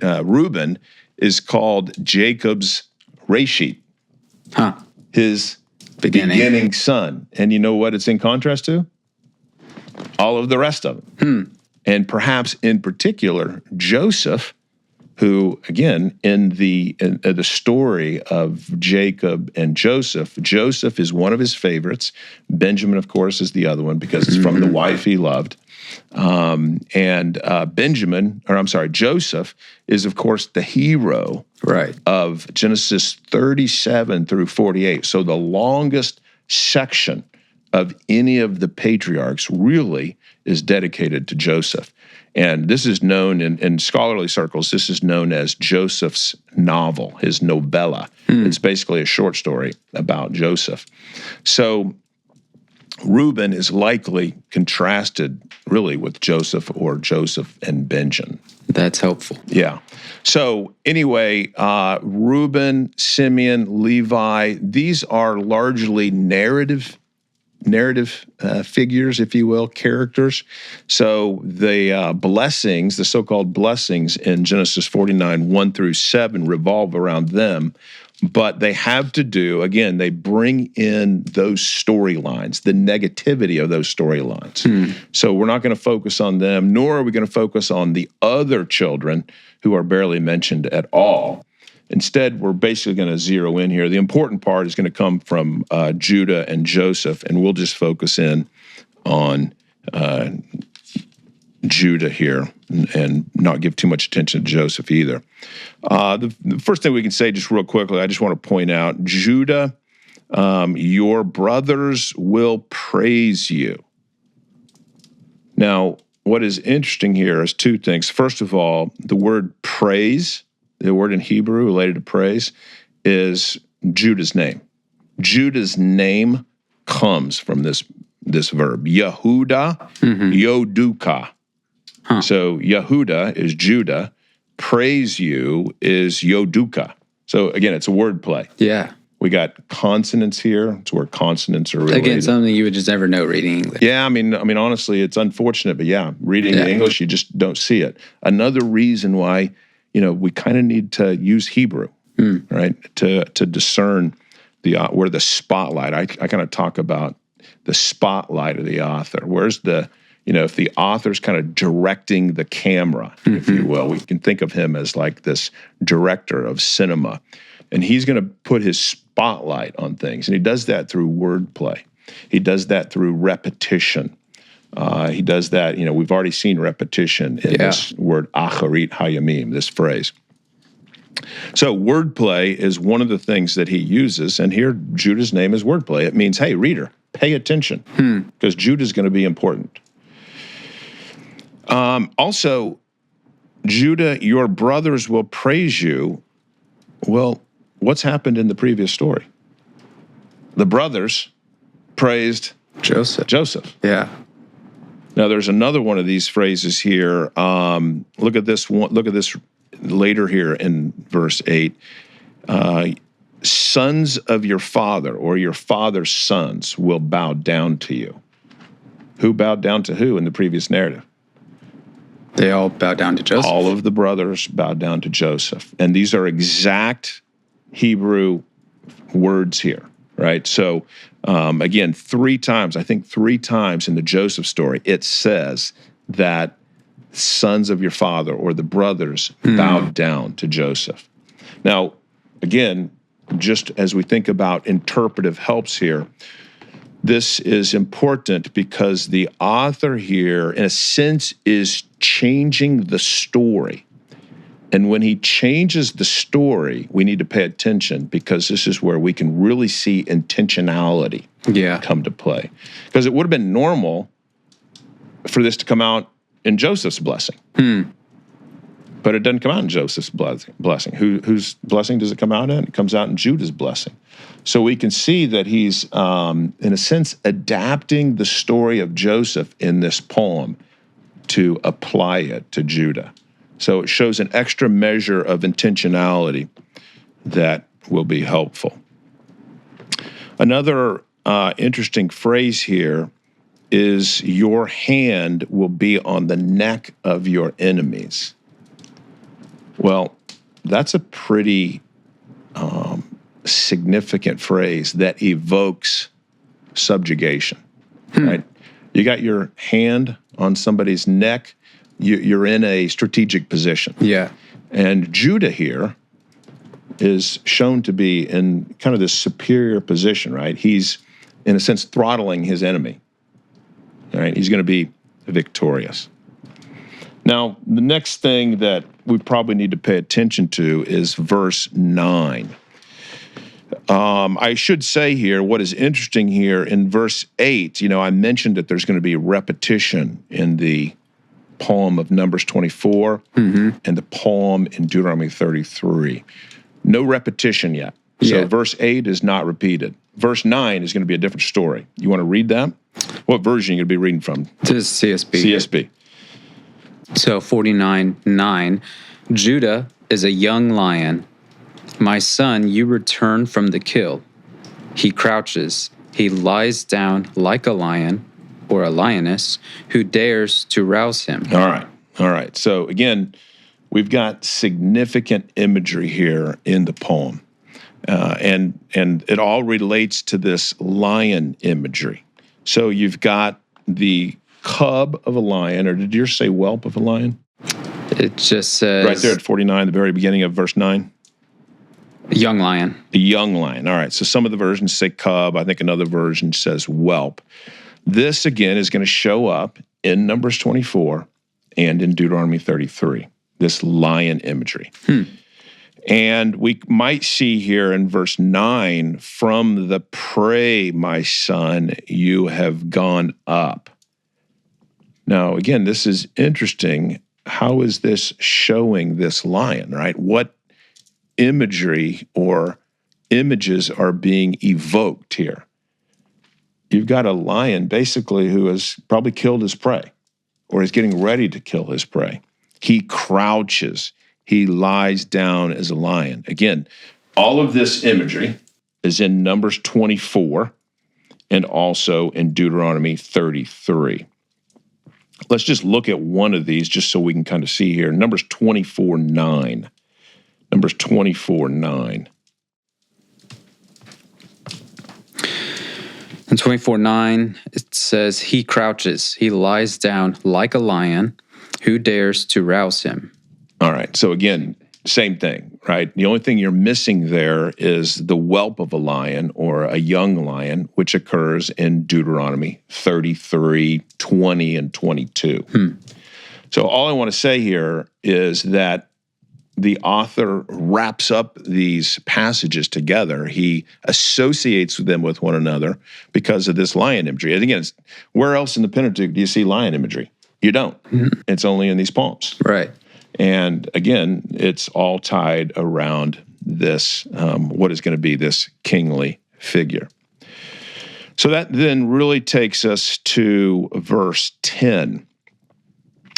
Reuben is called Jacob's Reshit, his beginning son. And you know what it's in contrast to? All of the rest of them. And perhaps in particular, Joseph, who, again, in the story of Jacob and Joseph is one of his favorites. Benjamin, of course, is the other one because it's from the wife he loved. Joseph is, of course, the hero of Genesis 37 through 48. So the longest section of any of the patriarchs really is dedicated to Joseph. And this is known in scholarly circles, this is known as Joseph's novel, his novella. It's basically a short story about Joseph. So Reuben is likely contrasted really with Joseph or Joseph and Benjamin. That's helpful. Yeah. So anyway, Reuben, Simeon, Levi, these are largely narrative figures, if you will, characters. So the blessings, the so-called blessings in Genesis 49, 1 through 7 revolve around them. But they have to do, again, they bring in those storylines, the negativity of those storylines. So we're not going to focus on them, nor are we going to focus on the other children who are barely mentioned at all. Instead, we're basically going to zero in here. The important part is going to come from Judah and Joseph, and we'll just focus in on Judah here and not give too much attention to Joseph either. The first thing we can say just real quickly, I just want to point out, Judah, your brothers will praise you. Now, what is interesting here is 2 things. First of all, the word praise, the word in Hebrew related to praise, is Judah's name. Judah's name comes from this verb, Yehuda, Yoduka. So Yehuda is Judah, praise you is Yoduka. So again, it's a word play. Yeah. We got consonants here. It's where consonants are related. Again, something you would just never know reading English. Yeah, I mean, honestly, it's unfortunate, but yeah, reading English, you just don't see it. Another reason why, we kind of need to use Hebrew, right, to discern where the spotlight. I kind of talk about the spotlight of the author. Where's if the author's kind of directing the camera, if you will, we can think of him as like this director of cinema. And he's going to put his spotlight on things. And he does that through wordplay. He does that through repetition. He does that, we've already seen repetition in this word, acharit hayamim, this phrase. So wordplay is one of the things that he uses. And here, Judah's name is wordplay. It means, hey, reader, pay attention, because Judah's going to be important. Also, Judah, your brothers will praise you. Well, what's happened in the previous story? The brothers praised Joseph. Yeah. Now, there's another one of these phrases here. Look at this one. Look at this later here in verse 8. Sons of your father, or your father's sons, will bow down to you. Who bowed down to who in the previous narrative? They all bowed down to Joseph. All of the brothers bowed down to Joseph. And these are exact Hebrew words here, right? So again, three times in the Joseph story, it says that sons of your father or the brothers bowed down to Joseph. Now, again, just as we think about interpretive helps here, this is important because the author here, in a sense, is changing the story. And when he changes the story, we need to pay attention because this is where we can really see intentionality come to play. Because it would have been normal for this to come out in Joseph's blessing. But it doesn't come out in Joseph's blessing. Whose blessing does it come out in? It comes out in Judah's blessing. So we can see that he's, in a sense, adapting the story of Joseph in this poem to apply it to Judah. So it shows an extra measure of intentionality that will be helpful. Another interesting phrase here is your hand will be on the neck of your enemies. Well, that's a pretty significant phrase that evokes subjugation, right? You got your hand on somebody's neck, you're in a strategic position. Yeah. And Judah here is shown to be in kind of this superior position, right? He's, in a sense, throttling his enemy. All right, he's going to be victorious. Now, the next thing that we probably need to pay attention to is verse 9. I should say here, what is interesting here in verse 8, I mentioned that there's going to be repetition in the poem of Numbers 24 and the poem in Deuteronomy 33. No repetition yet. So verse 8 is not repeated. Verse 9 is going to be a different story. You want to read that? What version are you going to be reading from? This is CSB. CSB. So 49:9, Judah is a young lion. My son, you return from the kill. He crouches. He lies down like a lion or a lioness who dares to rouse him. All right. So again, we've got significant imagery here in the poem. And it all relates to this lion imagery. So you've got the cub of a lion, or did yours say whelp of a lion? It just says... Right there at 49, the very beginning of verse 9. Young lion. A young lion. All right, so some of the versions say cub. I think another version says whelp. This, again, is going to show up in Numbers 24 and in Deuteronomy 33, this lion imagery. And we might see here in verse 9, from the prey, my son, you have gone up. Now, again, this is interesting. How is this showing this lion, right? What imagery or images are being evoked here? You've got a lion basically who has probably killed his prey or is getting ready to kill his prey. He crouches. He lies down as a lion. Again, all of this imagery is in Numbers 24 and also in Deuteronomy 33. Let's just look at one of these just so we can kind of see here. Numbers 24:9. Numbers 24:9. In 24:9, it says, he crouches, he lies down like a lion, who dares to rouse him? All right, so again, same thing, right? The only thing you're missing there is the whelp of a lion or a young lion, which occurs in Deuteronomy 33, 20, and 22. So all I want to say here is that the author wraps up these passages together. He associates them with one another because of this lion imagery. And again, where else in the Pentateuch do you see lion imagery? You don't. It's only in these poems. Right. And again, it's all tied around this, what is going to be this kingly figure. So that then really takes us to verse 10.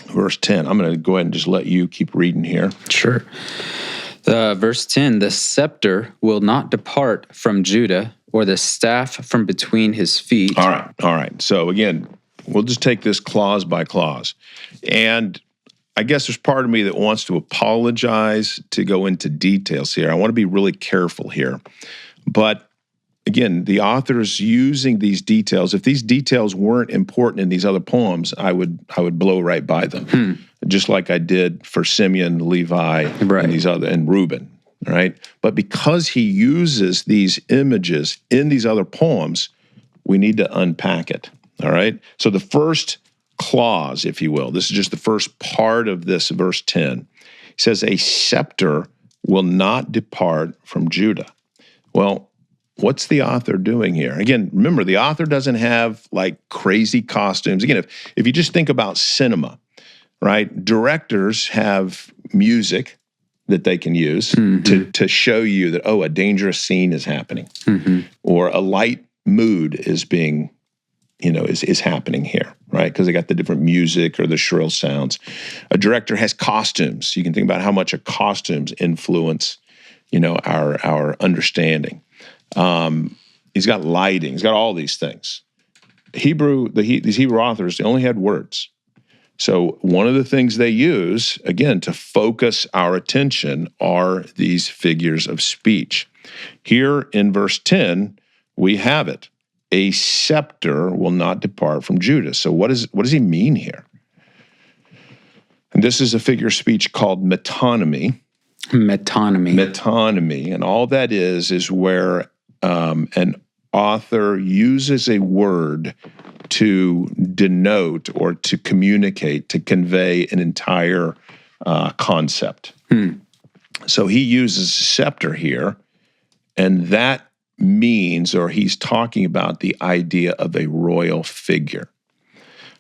Verse 10. I'm going to go ahead and just let you keep reading here. Sure. Verse 10, the scepter will not depart from Judah, or the staff from between his feet. All right. So again, we'll just take this clause by clause. And I guess there's part of me that wants to apologize to go into details here. I want to be really careful here. But again, the author's using these details. If these details weren't important in these other poems, I would blow right by them, just like I did for Simeon, Levi, and Reuben. Right? But because he uses these images in these other poems, we need to unpack it. All right? So the first clause, if you will, this is just the first part of this verse 10. He says, a scepter will not depart from Judah. Well, what's the author doing here? Again, remember, the author doesn't have like crazy costumes. Again, if you just think about cinema, right? Directors have music that they can use to show you that, oh, a dangerous scene is happening, or a light mood is being, is happening here, right? Because they got the different music or the shrill sounds. A director has costumes. You can think about how much costumes influence, our understanding. He's got lighting. He's got all these things. These Hebrew authors, they only had words. So one of the things they use, again, to focus our attention are these figures of speech. Here in verse 10, we have it. A scepter will not depart from Judah. So what does he mean here? And this is a figure of speech called metonymy. Metonymy. And all that is where an author uses a word to denote or to communicate, to convey an entire concept. So he uses scepter here, and that means, or he's talking about the idea of a royal figure.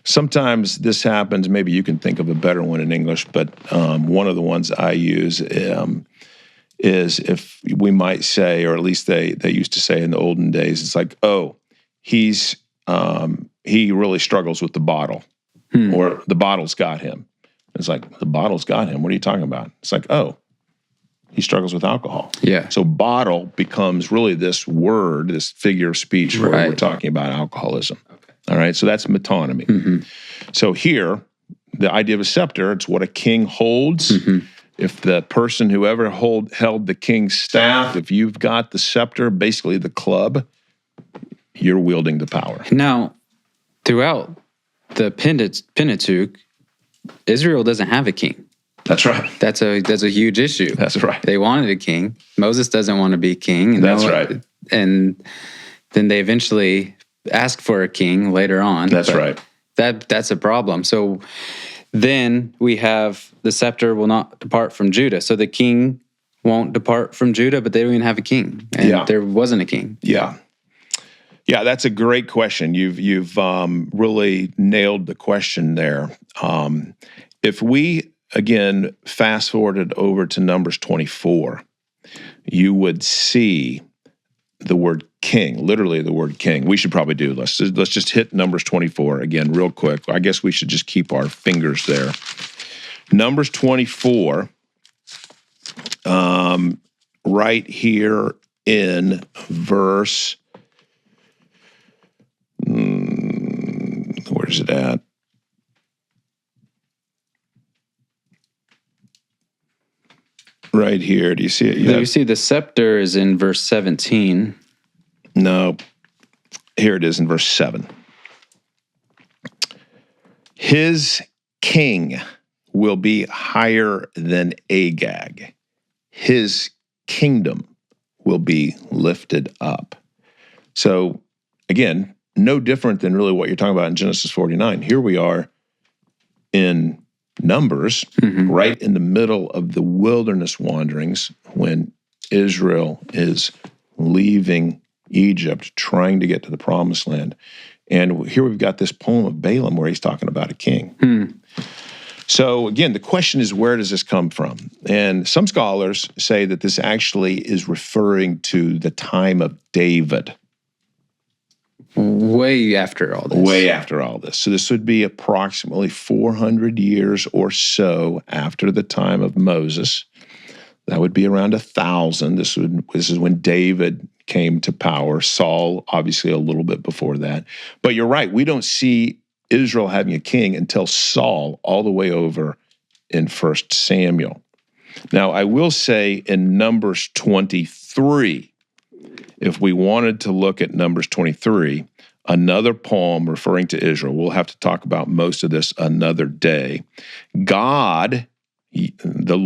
Sometimes this happens, maybe you can think of a better one in English, but one of the ones I use is if we might say, or at least they used to say in the olden days, it's like, oh, he really struggles with the bottle, or the bottle's got him. It's like, the bottle's got him. What are you talking about? It's like, oh, he struggles with alcohol. Yeah. So bottle becomes really this word, this figure of speech where we're talking about alcoholism. Okay. All right. So that's metonymy. So here, the idea of a scepter, it's what a king holds. If the person, whoever held the king's staff, if you've got the scepter, basically the club, you're wielding the power. Now, throughout the Pentateuch, Israel doesn't have a king. That's right. That's a huge issue. That's right. They wanted a king. Moses doesn't want to be king. And that's right. And then they eventually ask for a king later on. That's right. That's a problem. So then we have the scepter will not depart from Judah. So the king won't depart from Judah, but they don't even have a king. And there wasn't a king. Yeah. Yeah, that's a great question. You've really nailed the question there. If we, again, fast forwarded over to Numbers 24, you would see the word king, literally the word king. We should probably do, let's just hit Numbers 24 again real quick. I guess we should just keep our fingers there. Numbers 24, right here in verse, where's it at? Right here. Do you see it? You see the scepter is in verse 17. No. Here it is in verse 7. His king will be higher than Agag. His kingdom will be lifted up. So, again, no different than really what you're talking about in Genesis 49. Here we are in Numbers, right in the middle of the wilderness wanderings when Israel is leaving Egypt, trying to get to the promised land. And here we've got this poem of Balaam where he's talking about a king. So again, the question is, where does this come from? And some scholars say that this actually is referring to the time of David. Way after all this. Way after all this. So this would be approximately 400 years or so after the time of Moses. That would be around 1,000. This is when David came to power. Saul, obviously, a little bit before that. But you're right. We don't see Israel having a king until Saul, all the way over in 1 Samuel. Now, I will say in Numbers 23, if we wanted to look at Numbers 23, another poem referring to Israel, we'll have to talk about most of this another day. God, the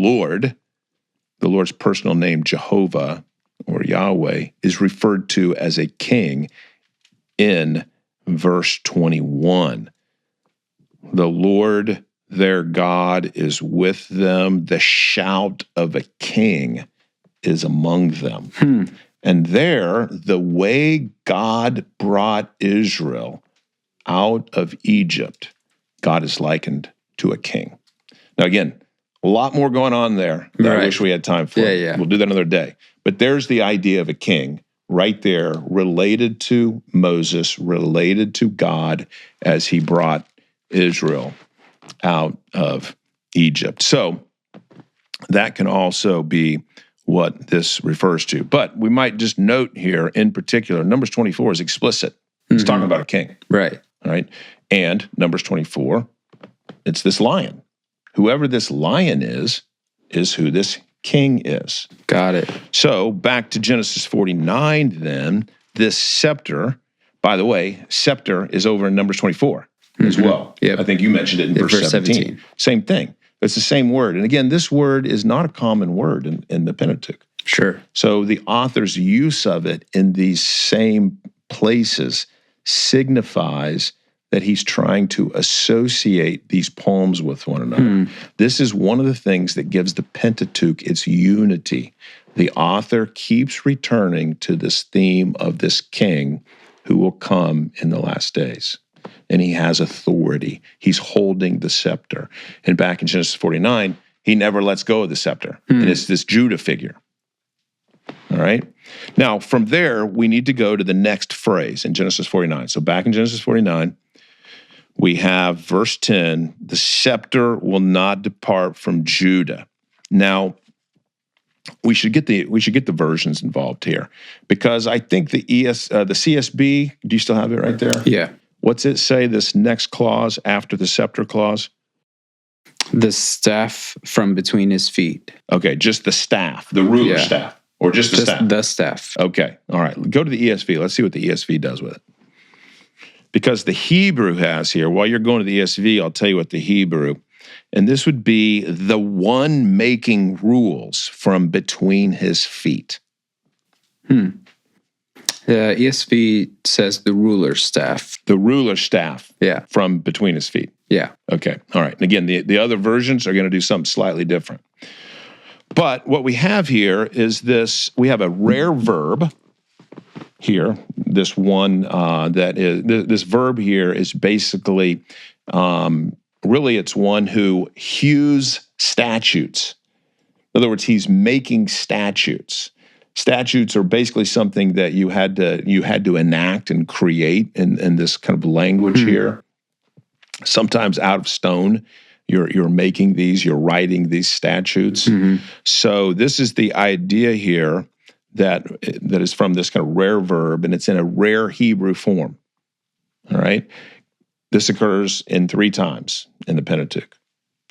Lord's personal name, Jehovah or Yahweh, is referred to as a king in verse 21. The Lord, their God, is with them. The shout of a king is among them. And there, the way God brought Israel out of Egypt, God is likened to a king. Now, again, a lot more going on there that I wish we had time for. Yeah. We'll do that another day. But there's the idea of a king right there, related to Moses, related to God as he brought Israel out of Egypt. So that can also be what this refers to. But we might just note here in particular, Numbers 24 is explicit. It's talking about a king. Right. All right. And Numbers 24, it's this lion. Whoever this lion is who this king is. Got it. So back to Genesis 49 then, this scepter, by the way, scepter is over in Numbers 24 as well. Yep. I think you mentioned it in verse 17. Same thing. It's the same word. And again, this word is not a common word in the Pentateuch. Sure. So the author's use of it in these same places signifies that he's trying to associate these poems with one another. This is one of the things that gives the Pentateuch its unity. The author keeps returning to this theme of this king who will come in the last days. And he has authority. He's holding the scepter. And back in Genesis 49, he never lets go of the scepter. And it's this Judah figure. All right? Now, from there, we need to go to the next phrase in Genesis 49. So back in Genesis 49, we have verse 10, the scepter will not depart from Judah. Now, we should get the versions involved here, because I think the CSB, do you still have it right there? Yeah. What's it say, this next clause after the scepter clause? The staff from between his feet. Okay, just the staff, the ruler staff, or just the staff? The staff. Okay, all right. Go to the ESV. Let's see what the ESV does with it. Because the Hebrew has here, while you're going to the ESV, I'll tell you what the Hebrew, and this would be the one making rules from between his feet. The ESV says the ruler's staff. The ruler's staff. Yeah. From between his feet. Yeah. Okay. All right. And again, the other versions are going to do something slightly different. But what we have here is this, we have a rare verb here. This one this verb here is basically, really it's one who hews statutes. In other words, he's making statutes. Statutes are basically something that you had to enact and create in this kind of language here. Sometimes out of stone, you're making these, you're writing these statutes. So this is the idea here that is from this kind of rare verb, and it's in a rare Hebrew form. All right? This occurs in 3 times in the Pentateuch.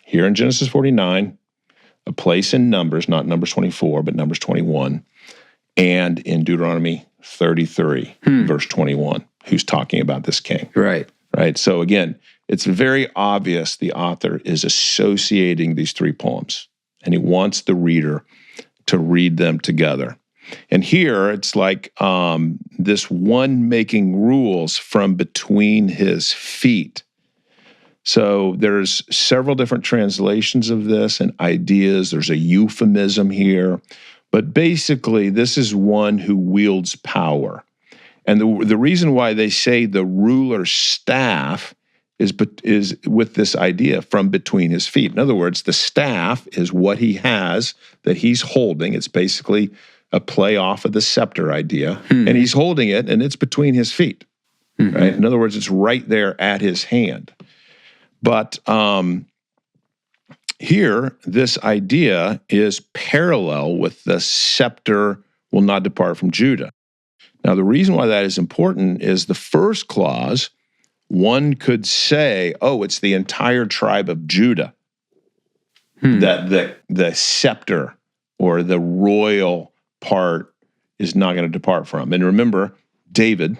Here in Genesis 49, a place in Numbers, not Numbers 24, but Numbers 21, and in Deuteronomy 33, verse 21, who's talking about this king. Right. Right? So again, it's very obvious the author is associating these 3 poems, and he wants the reader to read them together. And here it's like this one making rules from between his feet. So there's several different translations of this and ideas. There's a euphemism here. But basically, this is one who wields power. And the reason why they say the ruler's staff is with this idea from between his feet. In other words, the staff is what he has that he's holding. It's basically a play off of the scepter idea. And he's holding it, and it's between his feet. Right? In other words, it's right there at his hand. But here, this idea is parallel with the scepter will not depart from Judah. Now, the reason why that is important is the first clause, one could say, oh, it's the entire tribe of Judah. that the scepter or the royal part is not going to depart from. And remember, David,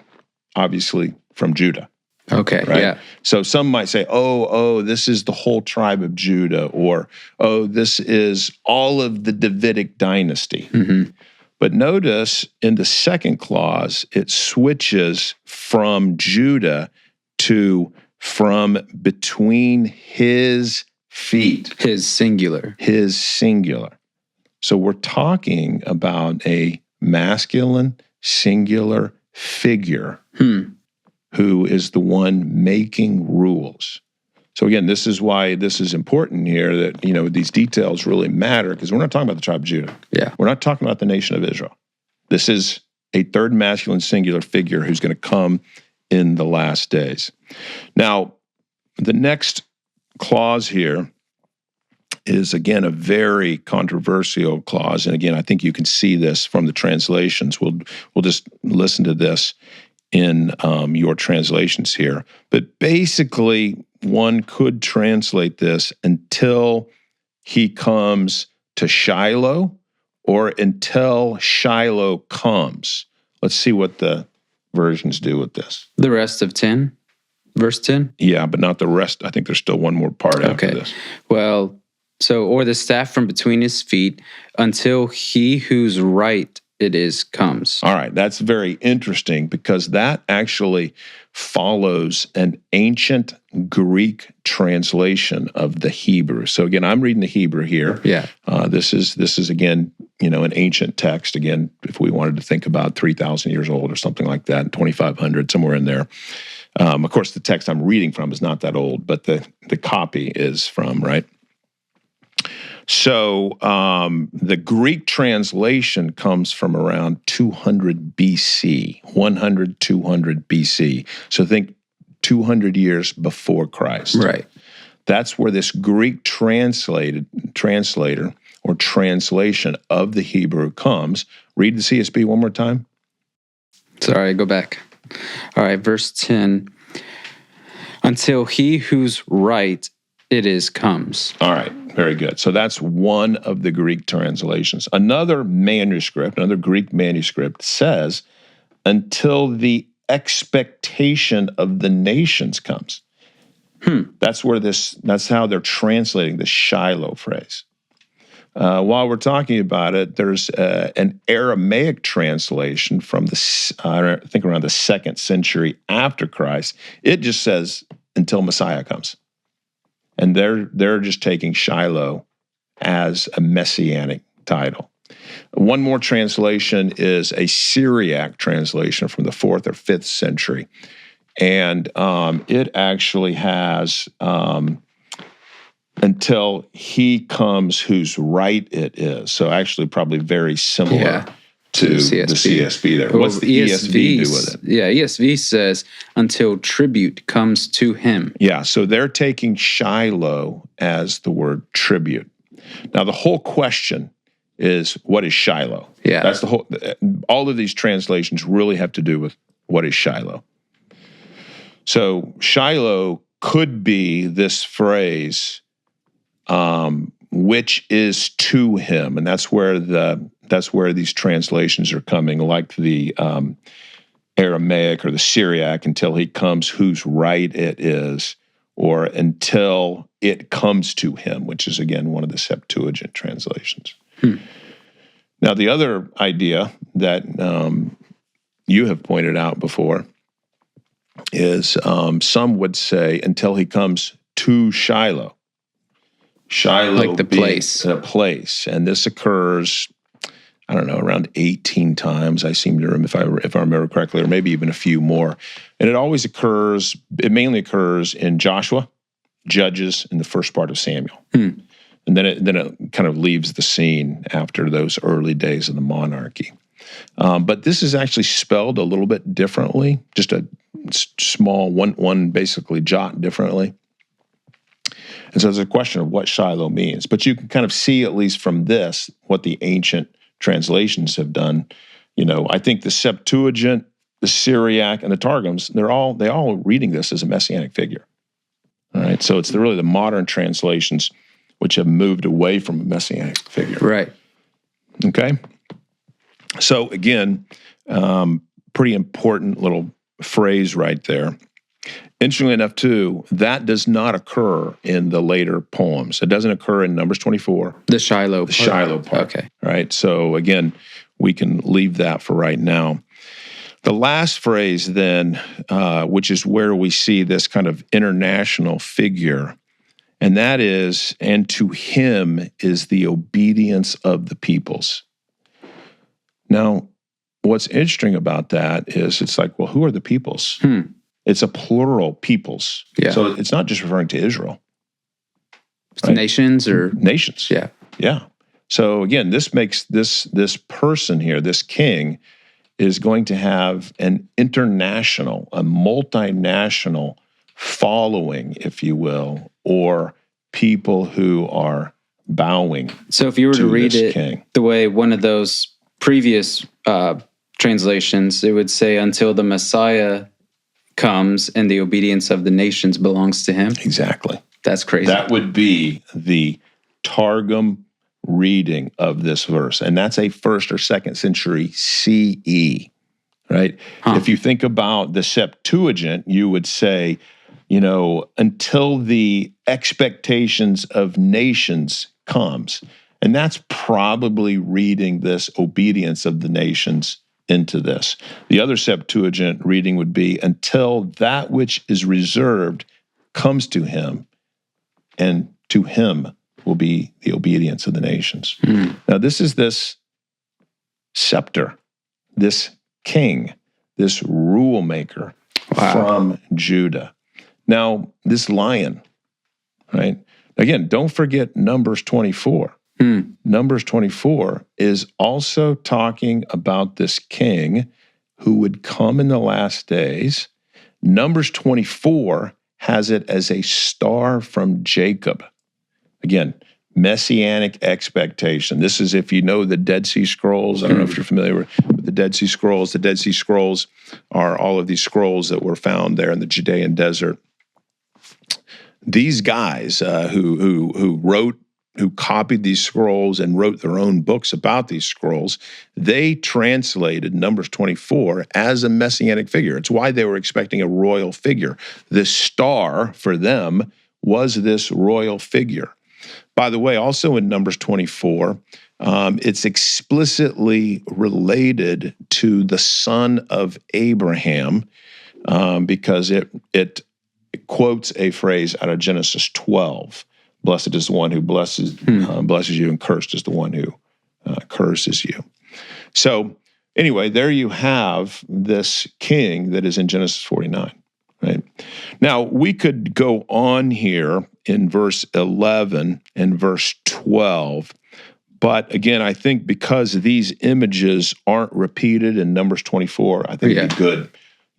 obviously from Judah. Okay, right? yeah. So some might say, oh, this is the whole tribe of Judah, or, oh, this is all of the Davidic dynasty. Mm-hmm. But notice in the second clause, it switches from Judah to from between his feet. His singular. His singular. So we're talking about a masculine singular figure who is the one making rules. So again, this is why this is important here, that, these details really matter, because we're not talking about the tribe of Judah. Yeah. We're not talking about the nation of Israel. This is a third masculine singular figure who's going to come in the last days. Now, the next clause here is, again, a very controversial clause. And again, I think you can see this from the translations. We'll just listen to this in your translations here. But basically, one could translate this until he comes to Shiloh, or until Shiloh comes. Let's see what the versions do with this. The rest of 10, verse 10? Yeah, but not the rest. I think there's still one more part after this. Well, or the staff from between his feet, until he whose right it is comes. All right, that's very interesting, because that actually follows an ancient Greek translation of the Hebrew. So again, I'm reading the Hebrew here. Yeah. This is again, an ancient text. Again, if we wanted to think about 3,000 years old or something like that, 2,500, somewhere in there. Of course, the text I'm reading from is not that old, but the copy is from, right? So the Greek translation comes from around 200 BC, 100, 200 BC. So think 200 years before Christ. Right. That's where this Greek translator or translation of the Hebrew comes. Read the CSB one more time. Sorry, go back. All right, verse 10. Until he whose right it is comes. All right, very good. So that's one of the Greek translations. Another Greek manuscript says, until the expectation of the nations comes. That's how they're translating the Shiloh phrase. While we're talking about it, there's an Aramaic translation from I think around the 2nd century after Christ. It just says, until Messiah comes. And they're just taking Shiloh as a messianic title. One more translation is a Syriac translation from the 4th or 5th century. And it actually has, until he comes whose right it is. So actually probably very similar to the CSB there. Well, What's the ESV do with it? Yeah, ESV says, until tribute comes to him. Yeah, so they're taking Shiloh as the word tribute. Now, the whole question is, what is Shiloh? Yeah. That's all of these translations really have to do with what is Shiloh. So Shiloh could be this phrase, which is to him, and that's where these translations are coming, like the Aramaic or the Syriac, until he comes whose right it is, or until it comes to him, which is again one of the Septuagint translations. Now, the other idea that you have pointed out before is some would say until he comes to Shiloh. Shiloh, like the place. A place, and this occurs, I don't know, around 18 times. I seem to remember, if I remember correctly, or maybe even a few more. And it mainly occurs in Joshua, Judges, and the first part of Samuel. And then it kind of leaves the scene after those early days of the monarchy. But this is actually spelled a little bit differently, just a small one basically jot differently. And so there's a question of what Shiloh means. But you can kind of see, at least from this, what the ancient translations have done. I think the Septuagint, the Syriac, and the Targums, they all reading this as a messianic figure. All right, so it's really the modern translations which have moved away from a messianic figure. Right. Okay? So again, pretty important little phrase right there. Interestingly enough, too, that does not occur in the later poems. It doesn't occur in Numbers 24. The Shiloh part. The Shiloh part. Okay. Right? So again, we can leave that for right now. The last phrase then, which is where we see this kind of international figure, and that is, and to him is the obedience of the peoples. Now, what's interesting about that is it's like, well, who are the peoples? It's a plural peoples. Yeah. So it's not just referring to Israel. Right? Nations or? Nations. Yeah. Yeah. So again, this makes this person here, this king, is going to have an international, a multinational following, if you will, or people who are bowing. So if you were to read it king. The way one of those previous translations, it would say, until the Messiah comes and the obedience of the nations belongs to him. Exactly. That's crazy. That would be the Targum reading of this verse. And that's a 1st or 2nd century CE, right? If you think about the Septuagint, you would say, until the expectations of nations comes. And that's probably reading this obedience of the nations into this. The other Septuagint reading would be, until that which is reserved comes to him, and to him will be the obedience of the nations. Now, this is this scepter, this king, this rule maker from Judah. Now, this lion, right? Again, don't forget Numbers 24. Numbers 24 is also talking about this king who would come in the last days. Numbers 24 has it as a star from Jacob. Again, messianic expectation. This is, if you know the Dead Sea Scrolls. I don't know if you're familiar with the Dead Sea Scrolls. The Dead Sea Scrolls are all of these scrolls that were found there in the Judean desert. These guys who copied these scrolls and wrote their own books about these scrolls, they translated Numbers 24 as a messianic figure. It's why they were expecting a royal figure. The star for them was this royal figure. By the way, also in Numbers 24, it's explicitly related to the son of Abraham, because it quotes a phrase out of Genesis 12. Blessed is the one who blesses you, and cursed is the one who curses you. So anyway, there you have this king that is in Genesis 49. Right? Now, we could go on here in verse 11 and verse 12, but again, I think because these images aren't repeated in Numbers 24, I think it'd be good,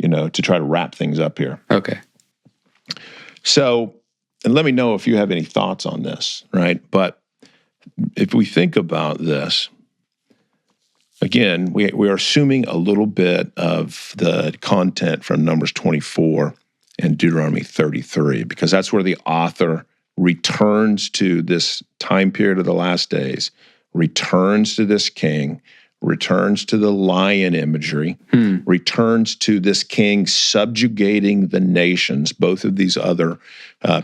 to try to wrap things up here. Okay. So, and let me know if you have any thoughts on this, right? But if we think about this, again, we are assuming a little bit of the content from Numbers 24 and Deuteronomy 33, because that's where the author returns to this time period of the last days, returns to this king, returns to the lion imagery, returns to this king subjugating the nations. Both of these other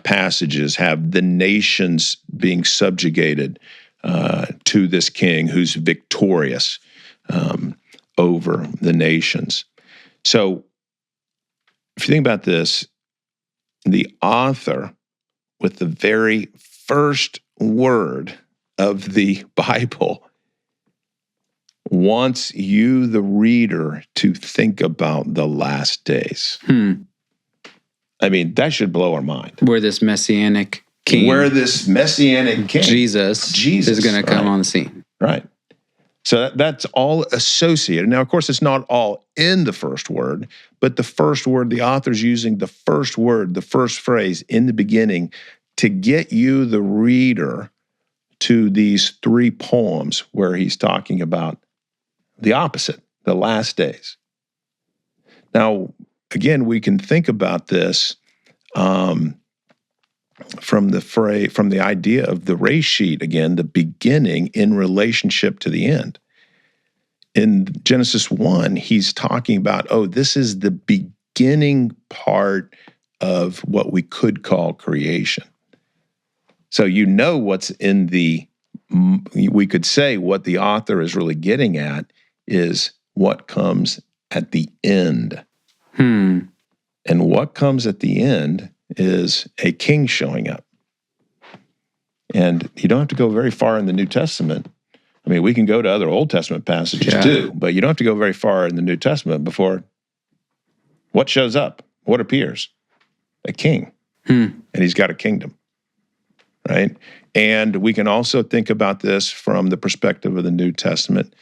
passages have the nations being subjugated to this king who's victorious over the nations. So if you think about this, the author, with the very first word of the Bible, wants you, the reader, to think about the last days. I mean, that should blow our mind. Where this messianic king, Jesus is going to come on the scene. Right. So that's all associated. Now, of course, it's not all in the first word, but the first word, the author's using the first word, the first phrase in the beginning to get you, the reader, to these three poems where he's talking about the opposite, the last days. Now, again, we can think about this from the idea of the race sheet again, the beginning in relationship to the end. In Genesis 1, he's talking about, this is the beginning part of what we could call creation. So what's in we could say what the author is really getting at is what comes at the end. And what comes at the end is a king showing up. And you don't have to go very far in the New Testament. I mean, we can go to other Old Testament passages too, but you don't have to go very far in the New Testament before what shows up, what appears? A king. And he's got a kingdom, right? And we can also think about this from the perspective of the New Testament.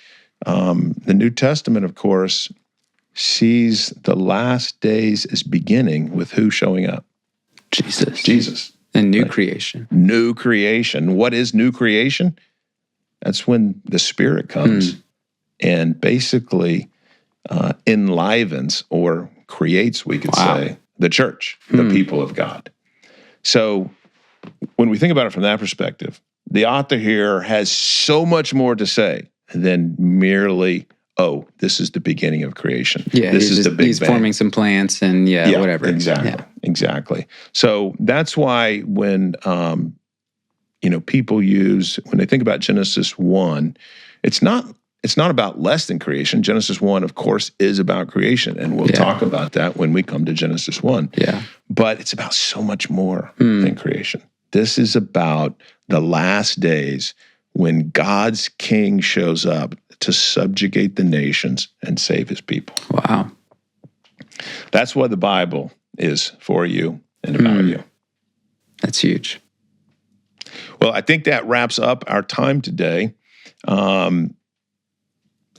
The New Testament, of course, sees the last days as beginning with who showing up? Jesus. And new creation. New creation. What is new creation? That's when the Spirit comes and basically enlivens or creates, we could say, the church, the people of God. So when we think about it from that perspective, the author here has so much more to say than merely, this is the beginning of creation. Yeah, this is the Big Bang. He's forming some plants and whatever. Exactly. So that's why when people when they think about Genesis 1, it's not about less than creation. Genesis 1, of course, is about creation, and we'll talk about that when we come to Genesis 1. Yeah. But it's about so much more than creation. This is about the last days when God's king shows up to subjugate the nations and save his people. Wow. That's what the Bible is for you and about you. That's huge. Well, I think that wraps up our time today.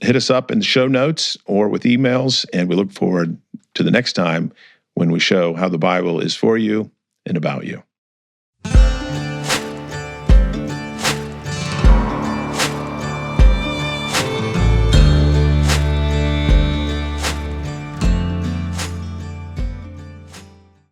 Hit us up in the show notes or with emails, and we look forward to the next time when we show how the Bible is for you and about you.